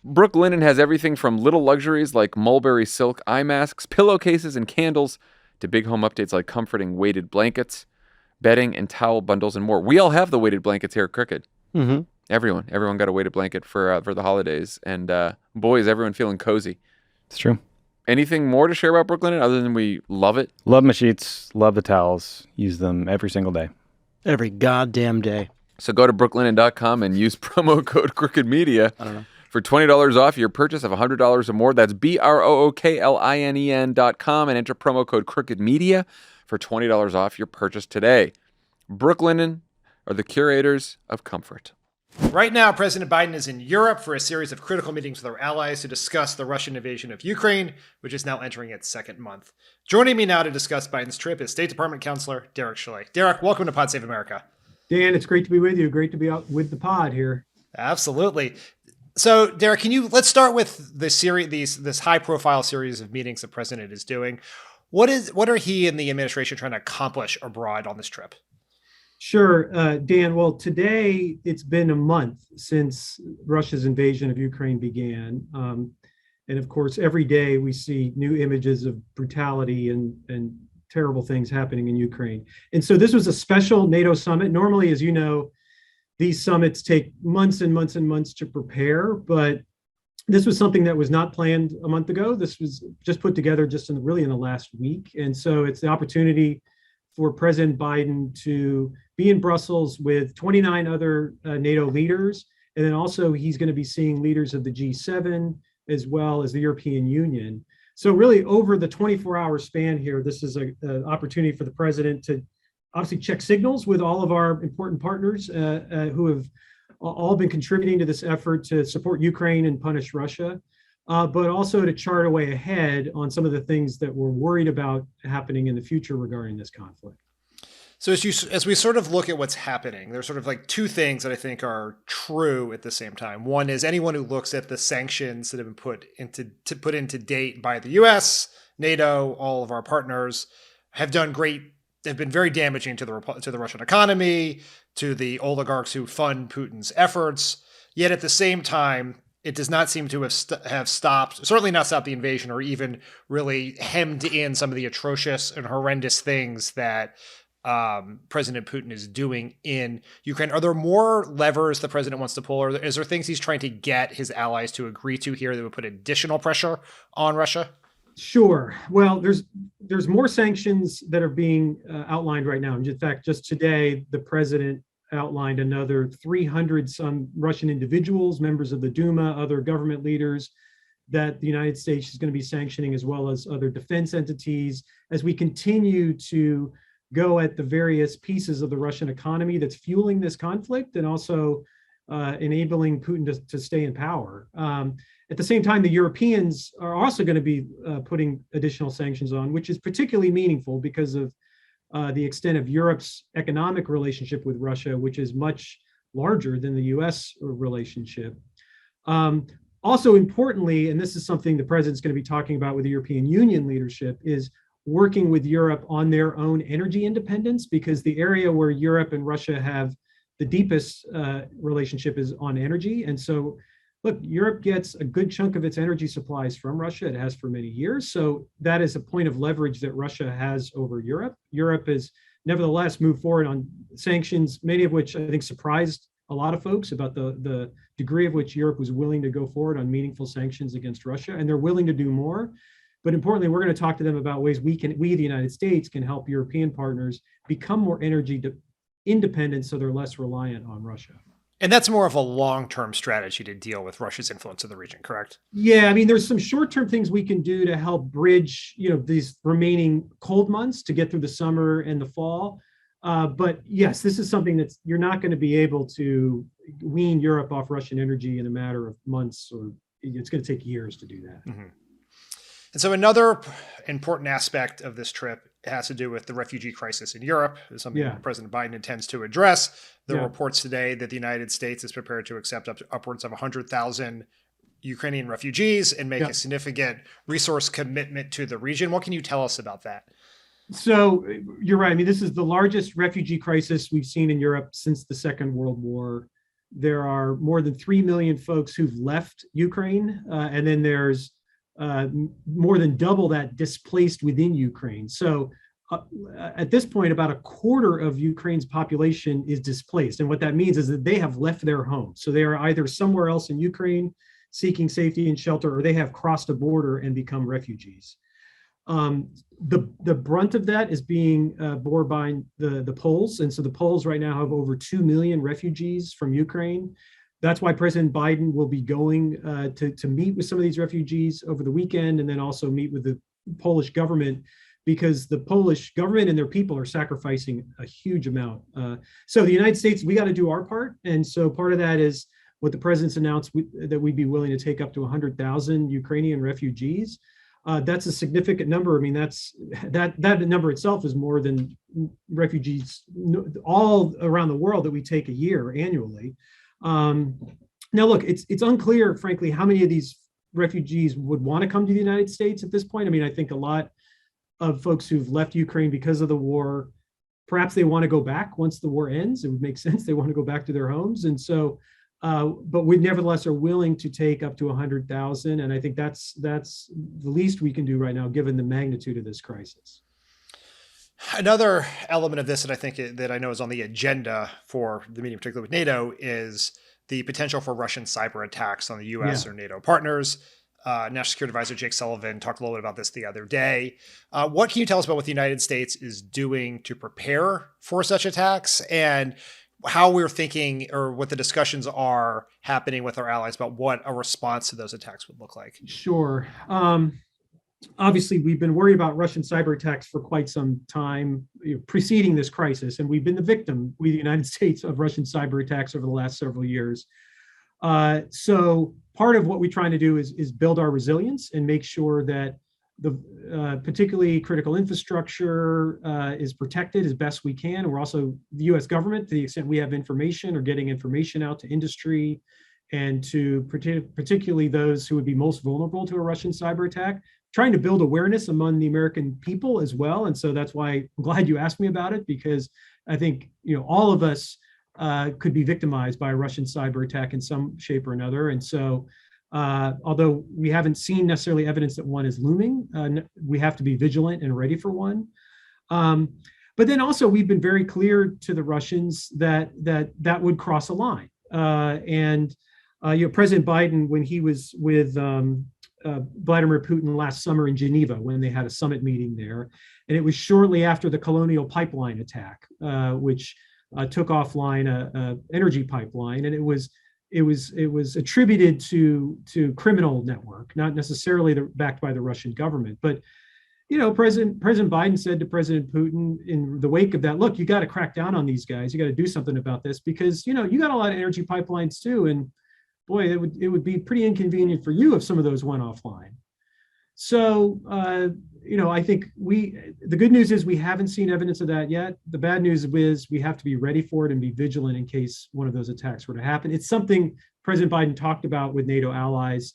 Brooklinen has everything from little luxuries like mulberry silk eye masks, pillowcases, and candles, to big home updates like comforting weighted blankets, bedding, and towel bundles, and more. We all have the weighted blankets here at Crooked. Mm-hmm. Everyone got a weighted blanket for the holidays, and boy, is everyone feeling cozy. It's true. Anything more to share about Brooklinen other than we love it? Love my sheets. Love the towels. Use them every single day. Every goddamn day. So go to brooklinen.com and use promo code CrookedMedia for $20 off your purchase of $100 or more. That's BROOKLINEN.com and enter promo code CrookedMedia for $20 off your purchase today. Brooklinen are the curators of comfort. Right now, President Biden is in Europe for a series of critical meetings with our allies to discuss the Russian invasion of Ukraine, which is now entering its second month. Joining me now to discuss Biden's trip is State Department Counselor Derek Chollet. Derek, welcome to Pod Save America. Dan, it's great to be with you. Great to be out with the pod here. Absolutely. So, Derek, let's start with the series, this high-profile series of meetings the president is doing. What are he and the administration trying to accomplish abroad on this trip? Sure, Dan. Well, today it's been a month since Russia's invasion of Ukraine began. And of course, every day we see new images of brutality and terrible things happening in Ukraine. And so this was a special NATO summit. Normally, as you know, these summits take months and months and months to prepare, but this was something that was not planned a month ago. This was just put together just in the last week. And so it's the opportunity for President Biden to be in Brussels with 29 other NATO leaders. And then also he's going to be seeing leaders of the G7 as well as the European Union. So really over the 24-hour span here, this is an opportunity for the president to obviously check signals with all of our important partners who have all been contributing to this effort to support Ukraine and punish Russia, but also to chart a way ahead on some of the things that we're worried about happening in the future regarding this conflict. So as we sort of look at what's happening, there's sort of like two things that I think are true at the same time. One is anyone who looks at the sanctions that have been put into date by the U.S., NATO, all of our partners have been very damaging to the Russian economy, to the oligarchs who fund Putin's efforts. Yet at the same time, it does not seem to have stopped, certainly not stopped the invasion, or even really hemmed in some of the atrocious and horrendous things that President Putin is doing in Ukraine. Are there more levers the president wants to pull, or is there things he's trying to get his allies to agree to here that would put additional pressure on Russia? Sure. Well, there's more sanctions that are being outlined right now. In fact, just today, the president outlined another 300 some Russian individuals, members of the Duma, other government leaders that the United States is going to be sanctioning, as well as other defense entities, as we continue to go at the various pieces of the Russian economy that's fueling this conflict and also enabling Putin to stay in power. At the same time, the Europeans are also going to be putting additional sanctions on, which is particularly meaningful because of the extent of Europe's economic relationship with Russia, which is much larger than the US relationship. Also importantly, and this is something the president's going to be talking about with the European Union leadership, is working with Europe on their own energy independence, because the area where Europe and Russia have the deepest relationship is on energy. And so, look, Europe gets a good chunk of its energy supplies from Russia. It has for many years. So that is a point of leverage that Russia has over Europe. Europe has nevertheless moved forward on sanctions, many of which I think surprised a lot of folks about the degree of which Europe was willing to go forward on meaningful sanctions against Russia, and they're willing to do more. But importantly, we're going to talk to them about ways we, the United States, can help European partners become more energy independent so they're less reliant on Russia. And that's more of a long-term strategy to deal with Russia's influence in the region, correct? Yeah, I mean, there's some short-term things we can do to help bridge, these remaining cold months to get through the summer and the fall. But yes, this is something that's, you're not going to be able to wean Europe off Russian energy in a matter of months, or it's going to take years to do that. Mm-hmm. And so another important aspect of this trip has to do with the refugee crisis in Europe, something President Biden intends to address. There are reports today that the United States is prepared to accept upwards of 100,000 Ukrainian refugees and make a significant resource commitment to the region. What can you tell us about that? So you're right. I mean, this is the largest refugee crisis we've seen in Europe since the Second World War. There are more than 3 million folks who've left Ukraine, and then there's more than double that displaced within Ukraine. So at this point, about a quarter of Ukraine's population is displaced. And what that means is that they have left their home. So they are either somewhere else in Ukraine seeking safety and shelter, or they have crossed a border and become refugees. The brunt of that is being borne by the Poles. And so the Poles right now have over 2 million refugees from Ukraine. That's why President Biden will be going to meet with some of these refugees over the weekend, and then also meet with the Polish government, because the Polish government and their people are sacrificing a huge amount. So the United States, we got to do our part. And so part of that is what the president's announced, that we'd be willing to take up to 100,000 Ukrainian refugees. That's a significant number. I mean, that number itself is more than refugees all around the world that we take a year annually. Now, look, it's unclear, frankly, how many of these refugees would want to come to the United States at this point. I mean, I think a lot of folks who've left Ukraine because of the war, perhaps they want to go back once the war ends. It would make sense. They want to go back to their homes. And so, but we nevertheless are willing to take up to 100,000. And I think that's the least we can do right now, given the magnitude of this crisis. Another element of this that I think that I know is on the agenda for the meeting, particularly with NATO, is the potential for Russian cyber attacks on the U.S. or NATO partners. National Security Advisor Jake Sullivan talked a little bit about this the other day. What can you tell us about what the United States is doing to prepare for such attacks, and how we're thinking, or what the discussions are happening with our allies about what a response to those attacks would look like? Sure. Obviously, we've been worried about Russian cyber attacks for quite some time, preceding this crisis, and we've been the victim, we the United States, of Russian cyber attacks over the last several years. So part of what we're trying to do is build our resilience and make sure that the particularly critical infrastructure is protected as best we can. We're also, the U.S. government, to the extent we have information, or getting information out to industry and to particularly those who would be most vulnerable to a Russian cyber attack, trying to build awareness among the American people as well. And so that's why I'm glad you asked me about it, because I think, all of us could be victimized by a Russian cyber attack in some shape or another. And so although we haven't seen necessarily evidence that one is looming, we have to be vigilant and ready for one. But then also, we've been very clear to the Russians that would cross a line. President Biden, when he was with Vladimir Putin last summer in Geneva, when they had a summit meeting there, and it was shortly after the Colonial Pipeline attack, which took offline a energy pipeline, and it was attributed to criminal network, not necessarily backed by the Russian government. But President Biden said to President Putin in the wake of that, look, you got to crack down on these guys. You got to do something about this, because you got a lot of energy pipelines too, and boy, it would be pretty inconvenient for you if some of those went offline. So, I think the good news is we haven't seen evidence of that yet. The bad news is we have to be ready for it and be vigilant in case one of those attacks were to happen. It's something President Biden talked about with NATO allies.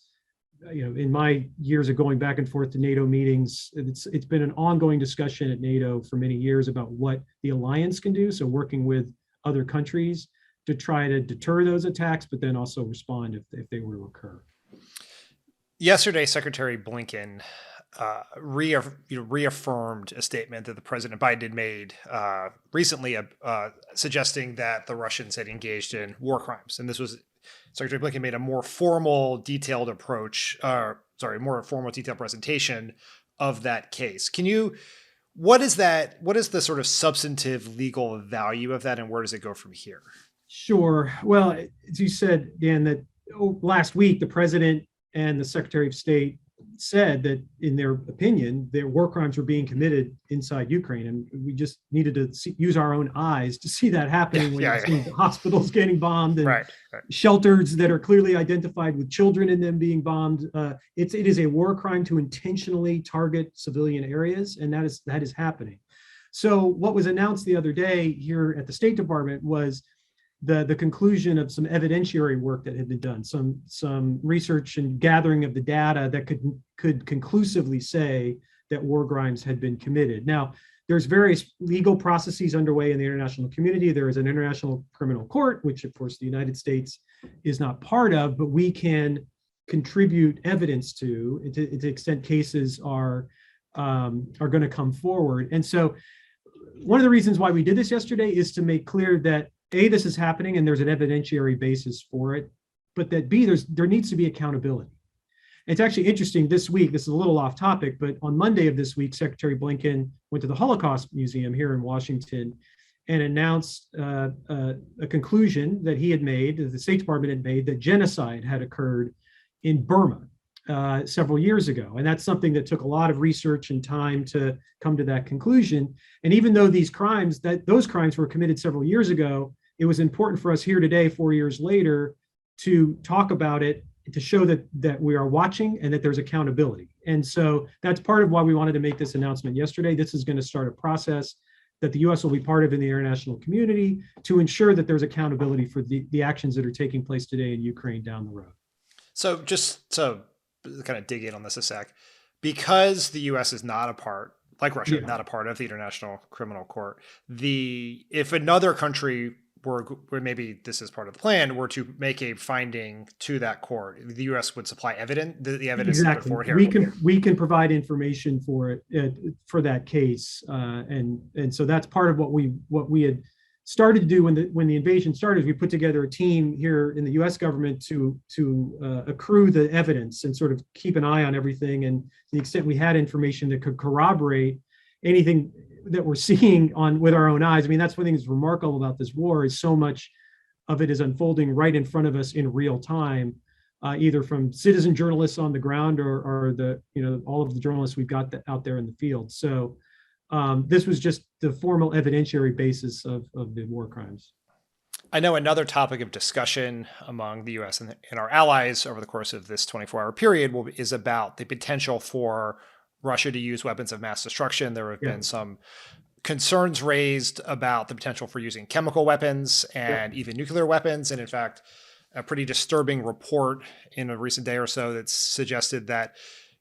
In my years of going back and forth to NATO meetings, it's been an ongoing discussion at NATO for many years about what the alliance can do. So working with other countries to try to deter those attacks, but then also respond if they were to occur. Yesterday, Secretary Blinken reaffirmed a statement that the President Biden had made recently, suggesting that the Russians had engaged in war crimes. And this was Secretary Blinken made a more formal, detailed more formal, detailed presentation of that case. What is the sort of substantive legal value of that, and where does it go from here? Sure. Well, as you said, Dan, that last week, the president and the Secretary of State said that, in their opinion, their war crimes were being committed inside Ukraine, and we just needed to use our own eyes to see that happening. When you see hospitals getting bombed and shelters that are clearly identified with children in them being bombed. It is a war crime to intentionally target civilian areas, and that is happening. So what was announced the other day here at the State Department was the conclusion of some evidentiary work that had been done, some research and gathering of the data that could conclusively say that war crimes had been committed. Now, there's various legal processes underway in the international community. There is an international criminal court, which of course the United States is not part of, but we can contribute evidence to the extent cases are going to come forward. And so one of the reasons why we did this yesterday is to make clear that A, this is happening and there's an evidentiary basis for it, but that B, there needs to be accountability. It's actually interesting this week, this is a little off topic, but on Monday of this week, Secretary Blinken went to the Holocaust Museum here in Washington and announced a conclusion that he had made, that the State Department had made, that genocide had occurred in Burma several years ago. And that's something that took a lot of research and time to come to that conclusion. And even though those crimes were committed several years ago, it was important for us here today, 4 years later, to talk about it, to show that we are watching and that there's accountability. And so that's part of why we wanted to make this announcement yesterday. This is going to start a process that the U.S. will be part of in the international community to ensure that there's accountability for the actions that are taking place today in Ukraine down the road. So just to kind of dig in on this a sec, because the U.S. is not a part, like Russia, not a part of the International Criminal Court, if another country where maybe this is part of the plan, were to make a finding to that court, the U.S. would supply evidence. The evidence exactly. For it here. We can provide information for it for that case, and so that's part of what we had started to do when the invasion started. We put together a team here in the U.S. government to accrue the evidence and sort of keep an eye on everything, and to the extent we had information that could corroborate anything that we're seeing with our own eyes. I mean, that's one thing that's remarkable about this war, is so much of it is unfolding right in front of us in real time, either from citizen journalists on the ground or all of the journalists we've got out there in the field. So this was just the formal evidentiary basis of the war crimes. I know another topic of discussion among the U.S. and our allies over the course of this 24-hour period is about the potential for Russia to use weapons of mass destruction. There have been some concerns raised about the potential for using chemical weapons and even nuclear weapons. And in fact, a pretty disturbing report in a recent day or so that suggested that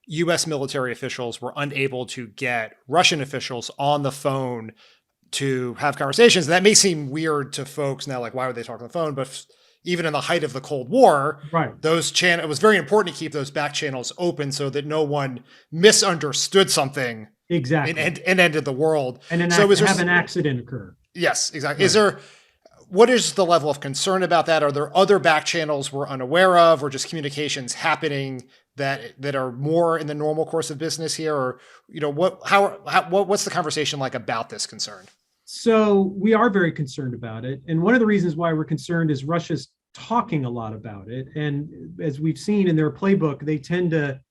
U.S. military officials were unable to get Russian officials on the phone to have conversations. And that may seem weird to folks now, like, why would they talk on the phone? But even in the height of the Cold War, it was very important to keep those back channels open so that no one misunderstood something exactly and ended the world. And have an accident occur. Yes, exactly. Right. What is the level of concern about that? Are there other back channels we're unaware of, or just communications happening that are more in the normal course of business here? Or, what's the conversation like about this concern? So we are very concerned about it. And one of the reasons why we're concerned is Russia's talking a lot about it. And as we've seen in their playbook, they tend to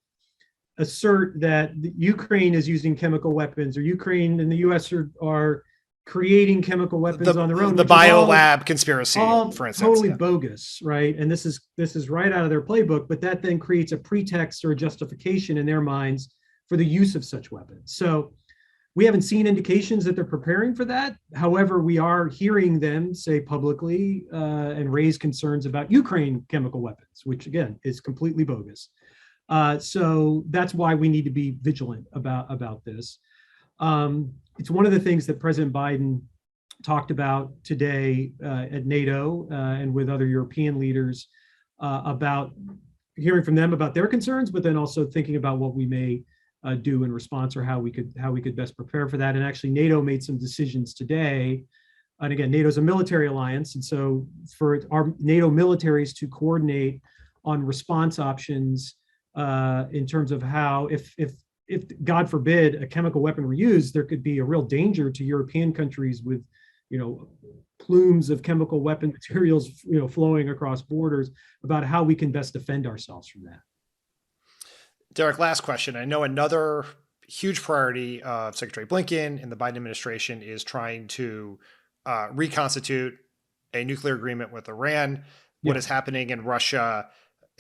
assert that Ukraine is using chemical weapons, or Ukraine and the US are creating chemical weapons on their own. The biolab conspiracy, for instance. Totally bogus, right? And this is right out of their playbook, but that then creates a pretext or a justification in their minds for the use of such weapons. So we haven't seen indications that they're preparing for that. However, we are hearing them say publicly and raise concerns about Ukraine chemical weapons, which again is completely bogus. So that's why we need to be vigilant about this. It's one of the things that President Biden talked about today at NATO and with other European leaders about hearing from them about their concerns, but then also thinking about what we may do in response, or how we could best prepare for that. And actually, NATO made some decisions today. And again, NATO is a military alliance, and so for our NATO militaries to coordinate on response options in terms of how, if God forbid a chemical weapon were used, there could be a real danger to European countries with, plumes of chemical weapon materials, flowing across borders, about how we can best defend ourselves from that. Derek, last question. I know another huge priority of Secretary Blinken and the Biden administration is trying to reconstitute a nuclear agreement with Iran. What is happening in Russia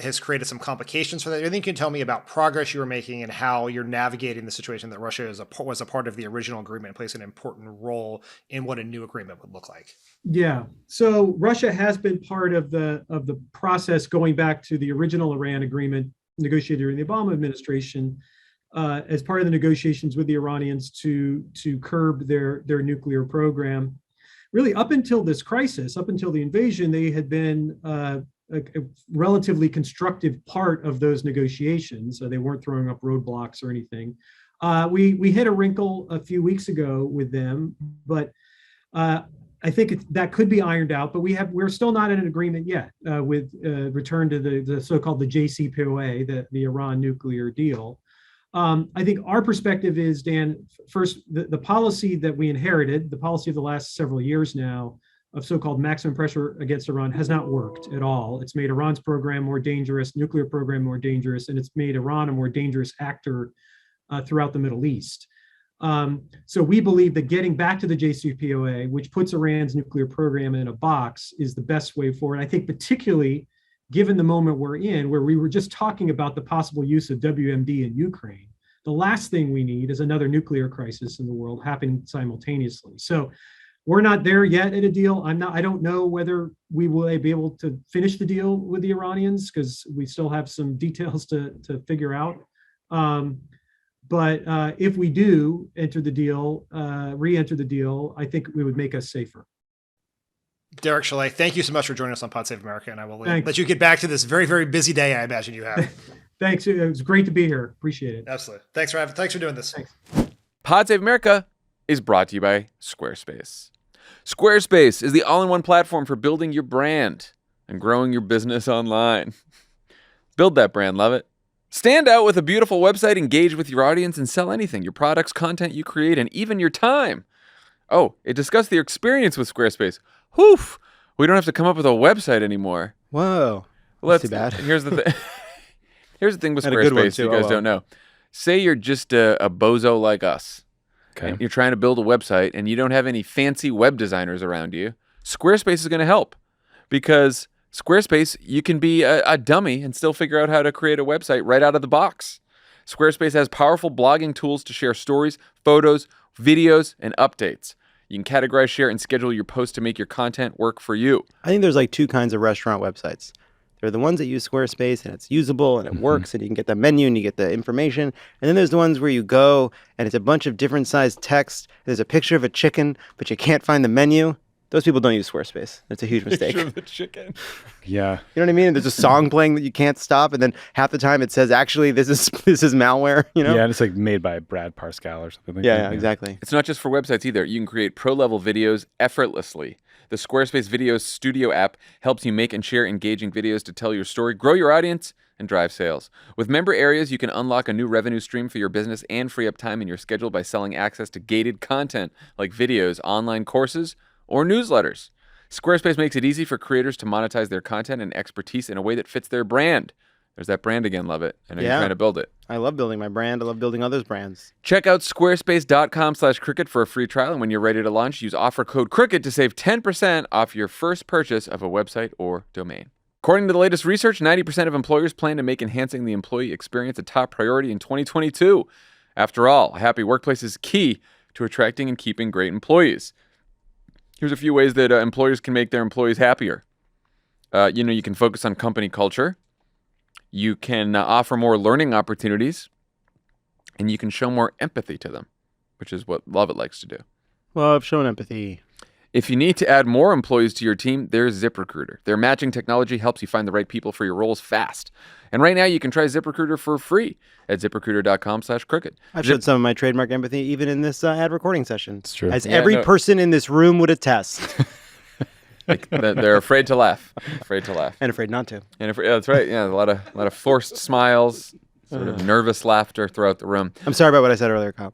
has created some complications for that. I think you can tell me about progress you were making and how you're navigating the situation that Russia was a part of the original agreement and plays an important role in what a new agreement would look like. Yeah. So Russia has been part of the process going back to the original Iran agreement negotiated during the Obama administration as part of the negotiations with the Iranians to curb their nuclear program. Really, up until this crisis, up until the invasion, they had been a relatively constructive part of those negotiations. They weren't throwing up roadblocks or anything. We hit a wrinkle a few weeks ago with them, but I think that could be ironed out. But we're still not in an agreement yet with return to the so-called the JCPOA, the Iran nuclear deal. I think our perspective is, Dan, first, the policy that we inherited, the policy of the last several years now, of so-called maximum pressure against Iran has not worked at all. It's made Iran's program more dangerous, nuclear program more dangerous, and it's made Iran a more dangerous actor throughout the Middle East. So we believe that getting back to the JCPOA, which puts Iran's nuclear program in a box, is the best way forward. I think particularly given the moment we're in, where we were just talking about the possible use of WMD in Ukraine, the last thing we need is another nuclear crisis in the world happening simultaneously. So we're not there yet at a deal. I don't know whether we will be able to finish the deal with the Iranians, because we still have some details to figure out. But if we do enter the deal, re-enter the deal, I think it would make us safer. Derek Chollet, thank you so much for joining us on Pod Save America, and I will let you get back to this very, very busy day I imagine you have. Thanks. It was great to be here. Appreciate it. Absolutely. Thanks for doing this. Thanks. Pod Save America is brought to you by Squarespace. Squarespace is the all-in-one platform for building your brand and growing your business online. Build that brand, love it. Stand out with a beautiful website, engage with your audience, and sell anything, your products, content you create, and even your time. Oh, discuss your experience with Squarespace. Woof! We don't have to come up with a website anymore. Whoa. That's too bad. Here's the thing. Here's the thing with Squarespace you guys don't know. Say you're just a bozo like us. Okay. You're trying to build a website and you don't have any fancy web designers around you. Squarespace is going to help, because Squarespace, you can be a dummy and still figure out how to create a website right out of the box. Squarespace has powerful blogging tools to share stories, photos, videos, and updates. You can categorize, share, and schedule your posts to make your content work for you. I think there's like two kinds of restaurant websites. There are the ones that use Squarespace and it's usable and it works and you can get the menu and you get the information. And then there's the ones where you go and it's a bunch of different sized text. There's a picture of a chicken, but you can't find the menu. Those people don't use Squarespace. That's a huge mistake. Picture of the chicken. Yeah. You know what I mean? There's a song playing that you can't stop, and then half the time it says, actually, this is malware, you know? Yeah, and it's like made by Brad Parscale or something like that. Yeah, exactly. It's not just for websites either. You can create pro-level videos effortlessly. The Squarespace Video Studio app helps you make and share engaging videos to tell your story, grow your audience, and drive sales. With member areas, you can unlock a new revenue stream for your business and free up time in your schedule by selling access to gated content like videos, online courses, or newsletters. Squarespace makes it easy for creators to monetize their content and expertise in a way that fits their brand. There's that brand again, love it. I know you're trying to build it. I love building my brand. I love building others' brands. Check out squarespace.com/cricket for a free trial. And when you're ready to launch, use offer code CRICKET to save 10% off your first purchase of a website or domain. According to the latest research, 90% of employers plan to make enhancing the employee experience a top priority in 2022. After all, a happy workplace is key to attracting and keeping great employees. Here's a few ways that employers can make their employees happier. You can focus on company culture. You can offer more learning opportunities. And you can show more empathy to them, which is what Lovett likes to do. Well, I've shown empathy. If you need to add more employees to your team, there's ZipRecruiter. Their matching technology helps you find the right people for your roles fast. And right now, you can try ZipRecruiter for free at ZipRecruiter.com/crooked. I've showed some of my trademark empathy even in this ad recording session. It's true. As every person in this room would attest. They're afraid to laugh. And afraid not to. That's right. Yeah, a lot of forced smiles. Sort of nervous laughter throughout the room. I'm sorry about what I said earlier, Cop.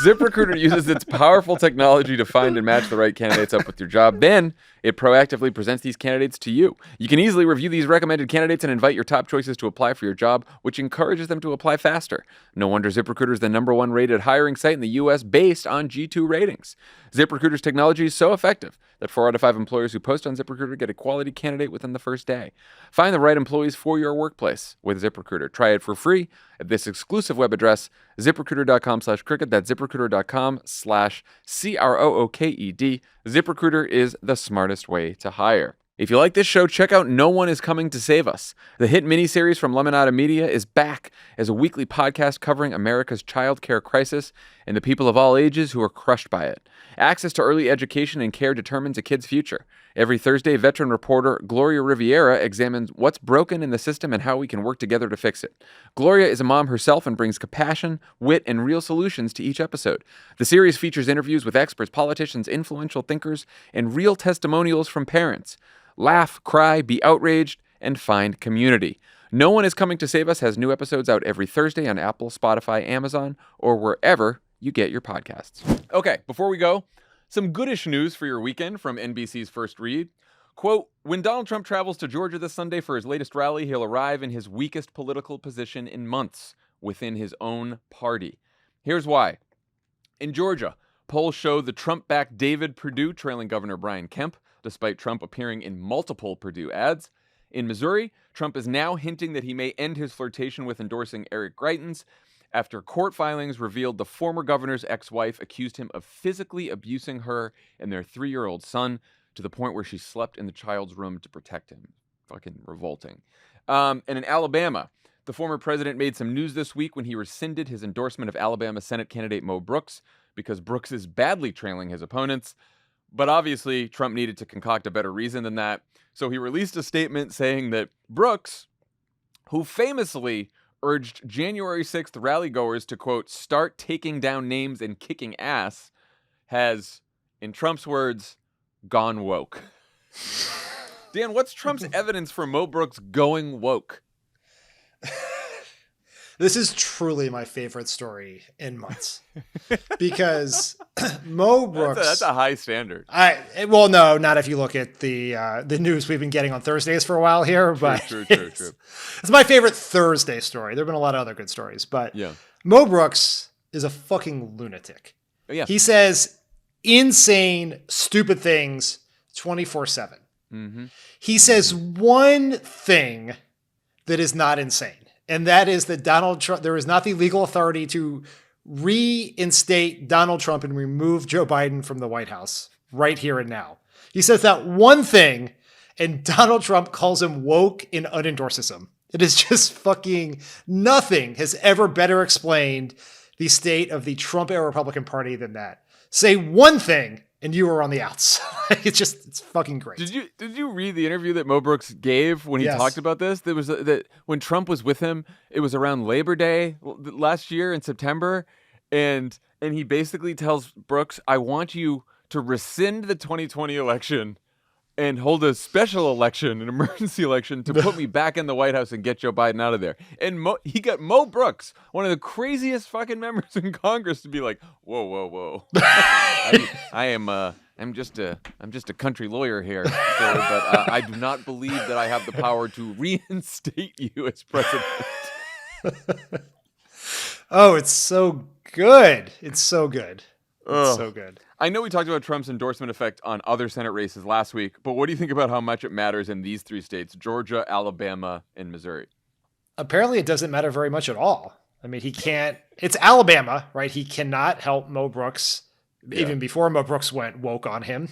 ZipRecruiter uses its powerful technology to find and match the right candidates up with your job. Then it proactively presents these candidates to you. You can easily review these recommended candidates and invite your top choices to apply for your job, which encourages them to apply faster. No wonder ZipRecruiter is the #1 rated hiring site in the U.S. based on G2 ratings. ZipRecruiter's technology is so effective that 4 out of 5 employers who post on ZipRecruiter get a quality candidate within the first day. Find the right employees for your workplace with ZipRecruiter. Try it for free at this exclusive web address, ZipRecruiter.com/crooked. That's ZipRecruiter.com/CROOKED. ZipRecruiter is the smartest way to hire. If you like this show, check out No One Is Coming to Save Us. The hit miniseries from LEMONADA Media is back as a weekly podcast covering America's child care crisis and the people of all ages who are crushed by it. Access to early education and care determines a kid's future. Every Thursday, veteran reporter Gloria Riviera examines what's broken in the system and how we can work together to fix it. Gloria is a mom herself and brings compassion, wit, and real solutions to each episode. The series features interviews with experts, politicians, influential thinkers, and real testimonials from parents. Laugh, cry, be outraged, and find community. No One Is Coming to Save Us has new episodes out every Thursday on Apple, Spotify, Amazon, or wherever you get your podcasts. Okay, before we go, some goodish news for your weekend from NBC's First Read. Quote, when Donald Trump travels to Georgia this Sunday for his latest rally, he'll arrive in his weakest political position in months within his own party. Here's why. In Georgia, polls show the Trump-backed David Perdue trailing Governor Brian Kemp, despite Trump appearing in multiple Perdue ads. In Missouri, Trump is now hinting that he may end his flirtation with endorsing Eric Greitens after court filings revealed the former governor's ex-wife accused him of physically abusing her and their 3-year-old son to the point where she slept in the child's room to protect him. Fucking revolting. And in Alabama, the former president made some news this week when he rescinded his endorsement of Alabama Senate candidate Mo Brooks because Brooks is badly trailing his opponents. But obviously, Trump needed to concoct a better reason than that. So he released a statement saying that Brooks, who famously urged January 6th rallygoers to, quote, start taking down names and kicking ass, has, in Trump's words, gone woke. Dan, what's Trump's evidence for Mo Brooks going woke? This is truly my favorite story in months because Mo Brooks. That's a high standard. Well, no, not if you look at the news we've been getting on Thursdays for a while here. But True. It's my favorite Thursday story. There've been a lot of other good stories, but yeah. Mo Brooks is a fucking lunatic. Yeah. He says insane, stupid things 24/7. Mm-hmm. He says one thing that is not insane. And that is that Donald Trump, there is not the legal authority to reinstate Donald Trump and remove Joe Biden from the White House right here and now. He says that one thing, and Donald Trump calls him woke and unendorses him. It is just fucking nothing has ever better explained the state of the Trump-era Republican Party than that. Say one thing, and you are on the outs. It's fucking great. Did you read the interview that Mo Brooks gave when he talked about this? There was that when Trump was with him, it was around Labor Day last year in September, and he basically tells Brooks, "I want you to rescind the 2020 election and hold a special election, an emergency election, to put me back in the White House and get Joe Biden out of there." And he got Mo Brooks, one of the craziest fucking members in Congress, to be like, "Whoa. I'm just a country lawyer here, sir, but I do not believe that I have the power to reinstate you as president." Oh, it's so good. It's so good. It's so good. I know we talked about Trump's endorsement effect on other Senate races last week, but what do you think about how much it matters in these 3 states, Georgia, Alabama, and Missouri? Apparently, it doesn't matter very much at all. I mean, he can't. It's Alabama, right? He cannot help Mo Brooks, even before Mo Brooks went woke on him.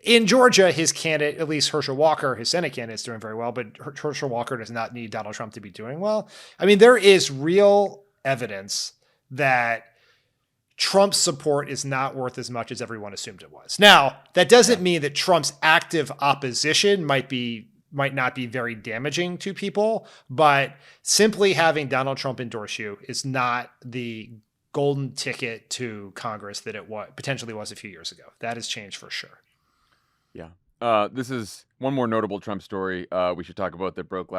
In Georgia, his candidate, at least Herschel Walker, his Senate candidate, is doing very well, but Herschel Walker does not need Donald Trump to be doing well. I mean, there is real evidence that Trump's support is not worth as much as everyone assumed it was. Now, that doesn't mean that Trump's active opposition might not be very damaging to people, but simply having Donald Trump endorse you is not the golden ticket to Congress that it potentially was a few years ago. That has changed for sure. Yeah. This is one more notable Trump story we should talk about that broke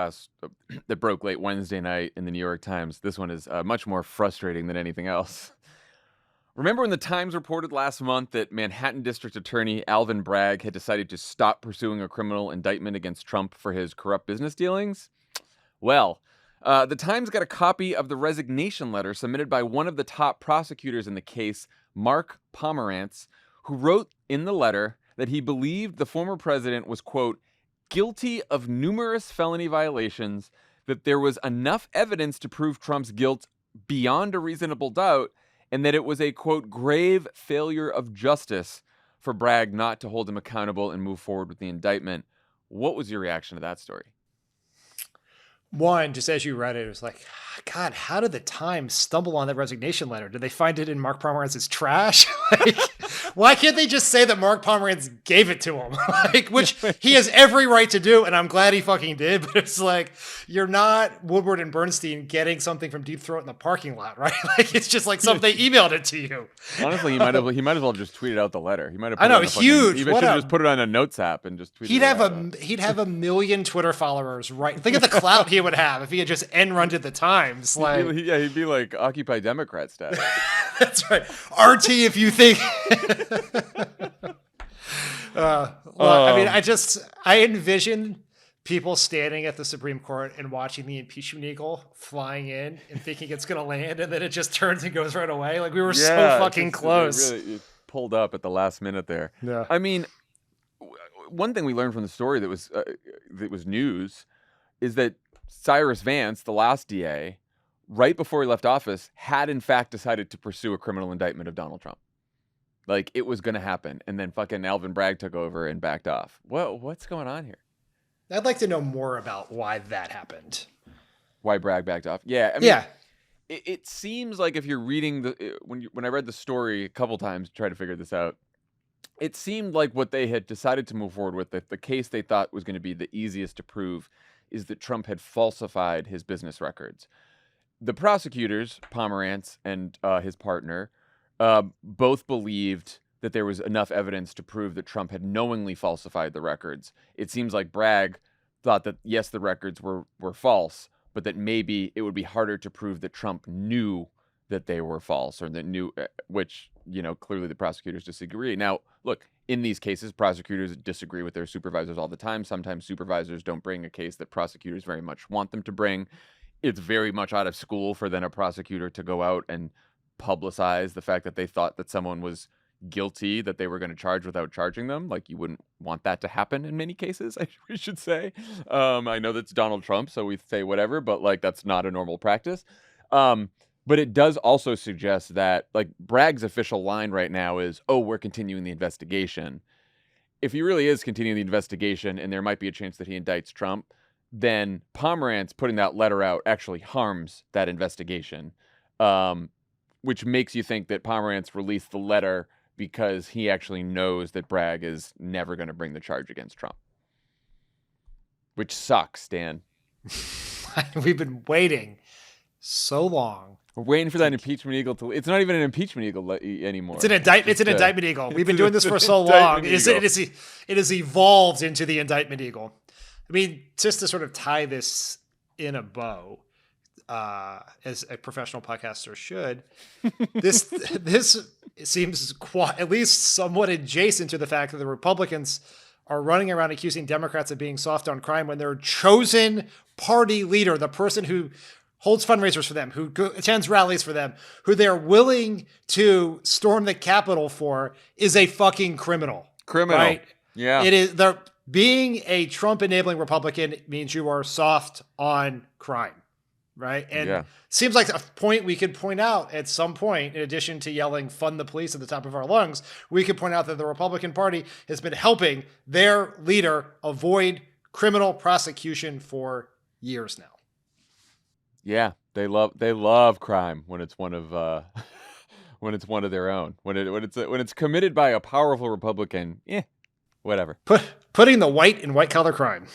late Wednesday night in the New York Times. This one is much more frustrating than anything else. Remember when the Times reported last month that Manhattan District Attorney Alvin Bragg had decided to stop pursuing a criminal indictment against Trump for his corrupt business dealings? Well, the Times got a copy of the resignation letter submitted by one of the top prosecutors in the case, Mark Pomerantz, who wrote in the letter that he believed the former president was, quote, guilty of numerous felony violations, that there was enough evidence to prove Trump's guilt beyond a reasonable doubt, and that it was a, quote, grave failure of justice for Bragg not to hold him accountable and move forward with the indictment. What was your reaction to that story? One, just as you read it, it was like, God, how did the Times stumble on that resignation letter? Did they find it in Mark Pomerantz's trash? Why can't they just say that Mark Pomerantz gave it to him? Which he has every right to do, and I'm glad he fucking did. But it's like, you're not Woodward and Bernstein getting something from Deep Throat in the parking lot, right? It's just like something they emailed it to you. Honestly, he might as well just tweeted out the letter. He might have. I know, huge. He should have just put it on a notes app and just tweeted. He'd have a million Twitter followers, right? Think of the clout he would have if he had just end-run-ed the Times. He'd be like Occupy Democrat status. That's right. RT, if you think. I mean, I envision people standing at the Supreme Court and watching the impeachment eagle flying in and thinking it's going to land, and then it just turns and goes right away. Like, we were so fucking close. It pulled up at the last minute there. Yeah. I mean, one thing we learned from the story that was news is that Cyrus Vance, the last DA, right before he left office, had in fact decided to pursue a criminal indictment of Donald Trump. Like, it was going to happen. And then fucking Alvin Bragg took over and backed off. What's going on here? I'd like to know more about why that happened. Why Bragg backed off? Yeah. I mean, it seems like if you're reading when I read the story a couple times to try to figure this out, it seemed like what they had decided to move forward with, the case they thought was going to be the easiest to prove, is that Trump had falsified his business records. The prosecutors, Pomerantz and his partner, both believed that there was enough evidence to prove that Trump had knowingly falsified the records. It seems like Bragg thought that, yes, the records were false, but that maybe it would be harder to prove that Trump knew that they were false, or that knew, which, clearly the prosecutors disagree. Now, look, in these cases, prosecutors disagree with their supervisors all the time. Sometimes supervisors don't bring a case that prosecutors very much want them to bring. It's very much out of school for then a prosecutor to go out and publicize the fact that they thought that someone was guilty, that they were going to charge without charging them. Like, you wouldn't want that to happen in many cases, we should say. I know that's Donald Trump, so we say whatever, but like, that's not a normal practice. But it does also suggest that, like, Bragg's official line right now is, oh, we're continuing the investigation. If he really is continuing the investigation and there might be a chance that he indicts Trump, then Pomerantz putting that letter out actually harms that investigation, which makes you think that Pomerantz released the letter because he actually knows that Bragg is never going to bring the charge against Trump. Which sucks, Dan. We've been waiting so long. We're waiting for that impeachment eagle to... It's not even an impeachment eagle anymore. It's an indictment eagle. We've been doing this for so long. It has evolved into the indictment eagle. I mean, just to sort of tie this in a bow, as a professional podcaster should, this seems at least somewhat adjacent to the fact that the Republicans are running around accusing Democrats of being soft on crime when their chosen party leader, the person who holds fundraisers for them, who attends rallies for them, who they're willing to storm the Capitol for, is a fucking criminal. Right? Yeah. It is. Being a Trump-enabling Republican means you are soft on crime. right? And seems like a point we could point out at some point, in addition to yelling "fund the police" at the top of our lungs, we could point out that the Republican Party has been helping their leader avoid criminal prosecution for years now. Yeah, they love crime when it's one of when it's one of their own. When it's committed by a powerful Republican, whatever. Putting the white in white collar crime.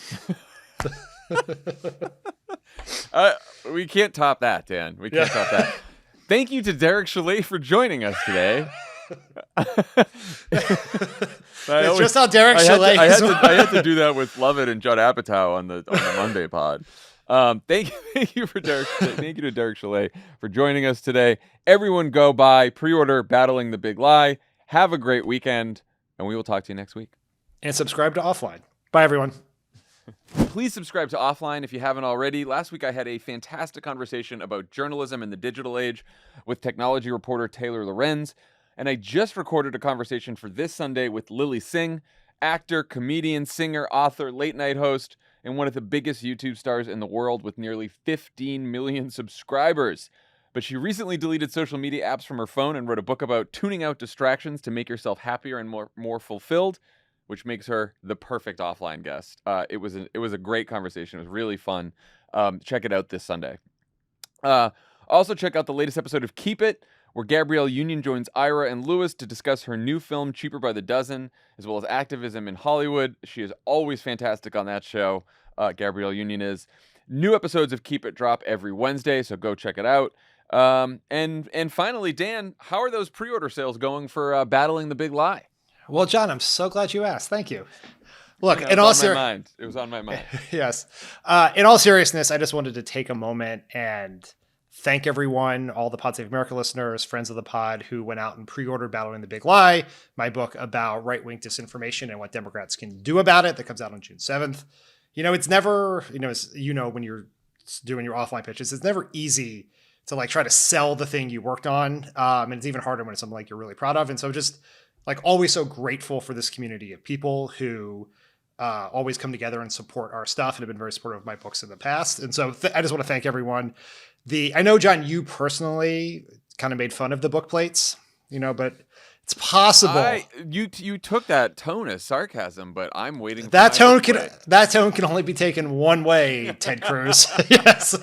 We can't top that, Dan. We can't top that. Thank you to Derek Chollet for joining us today. It's just how Derek Chollet is. I had to do that with Lovett and Judd Apatow on the Monday pod. Thank you to Derek Chollet for joining us today. Everyone go buy, pre-order Battling the Big Lie. Have a great weekend, and we will talk to you next week. And subscribe to Offline. Bye, everyone. Please subscribe to Offline if you haven't already. Last week I had a fantastic conversation about journalism in the digital age with technology reporter Taylor Lorenz, and I just recorded a conversation for this Sunday with Lily Singh, actor, comedian, singer, author, late-night host, and one of the biggest YouTube stars in the world with nearly 15 million subscribers. But she recently deleted social media apps from her phone and wrote a book about tuning out distractions to make yourself happier and more fulfilled, which makes her the perfect offline guest. It was a great conversation. It was really fun. Check it out this Sunday. Also, check out the latest episode of Keep It, where Gabrielle Union joins Ira and Lewis to discuss her new film, Cheaper by the Dozen, as well as activism in Hollywood. She is always fantastic on that show. Gabrielle Union is. New episodes of Keep It drop every Wednesday, so go check it out. And finally, Dan, how are those pre-order sales going for Battling the Big Lie? Well, John, I'm so glad you asked. Thank you. Look, it was on my mind. Yes. In all seriousness, I just wanted to take a moment and thank everyone, all the Pod Save America listeners, friends of the pod who went out and pre-ordered Battling the Big Lie, my book about right-wing disinformation and what Democrats can do about it that comes out on June 7th. It's never, when you're doing your offline pitches, it's never easy to try to sell the thing you worked on. And it's even harder when it's something you're really proud of. And so just always so grateful for this community of people who always come together and support our stuff and have been very supportive of my books in the past. And so I just want to thank everyone. I know, John, you personally kind of made fun of the book plates, but it's possible. You took that tone as sarcasm, but I'm waiting for that tone can only be taken one way, Ted Cruz. Yes.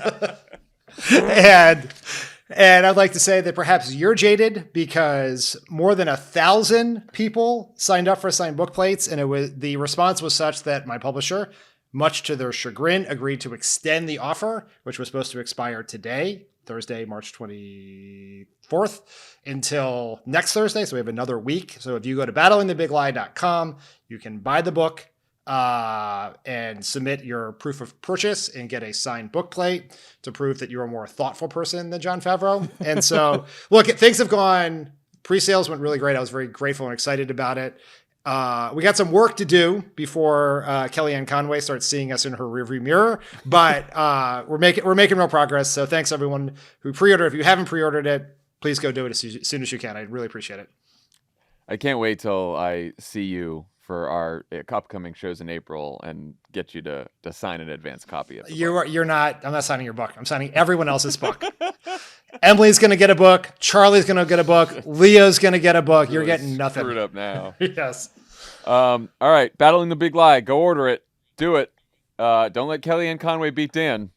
And I'd like to say that perhaps you're jaded because more than 1,000 people signed up for signed book plates, and the response was such that my publisher, much to their chagrin, agreed to extend the offer, which was supposed to expire today, Thursday, March 24th, until next Thursday. So we have another week. So if you go to battlingthebiglie.com, you can buy the book and submit your proof of purchase and get a signed book plate to prove that you're a more thoughtful person than Jon Favreau. And so, look, things have gone, pre-sales went really great. I was very grateful and excited about it. We got some work to do before Kellyanne Conway starts seeing us in her rearview mirror, but we're making real progress. So thanks everyone who pre-ordered. If you haven't pre-ordered it, please go do it as soon as you can. I'd really appreciate it. I can't wait till I see you for our upcoming shows in April and get you to sign an advance copy of the book. You're not. I'm not signing your book. I'm signing everyone else's book. Emily's going to get a book. Charlie's going to get a book. Leo's going to get a book. You're getting nothing. Screwed up now. Yes. All right. Battling the Big Lie. Go order it. Do it. Don't let Kellyanne Conway beat Dan.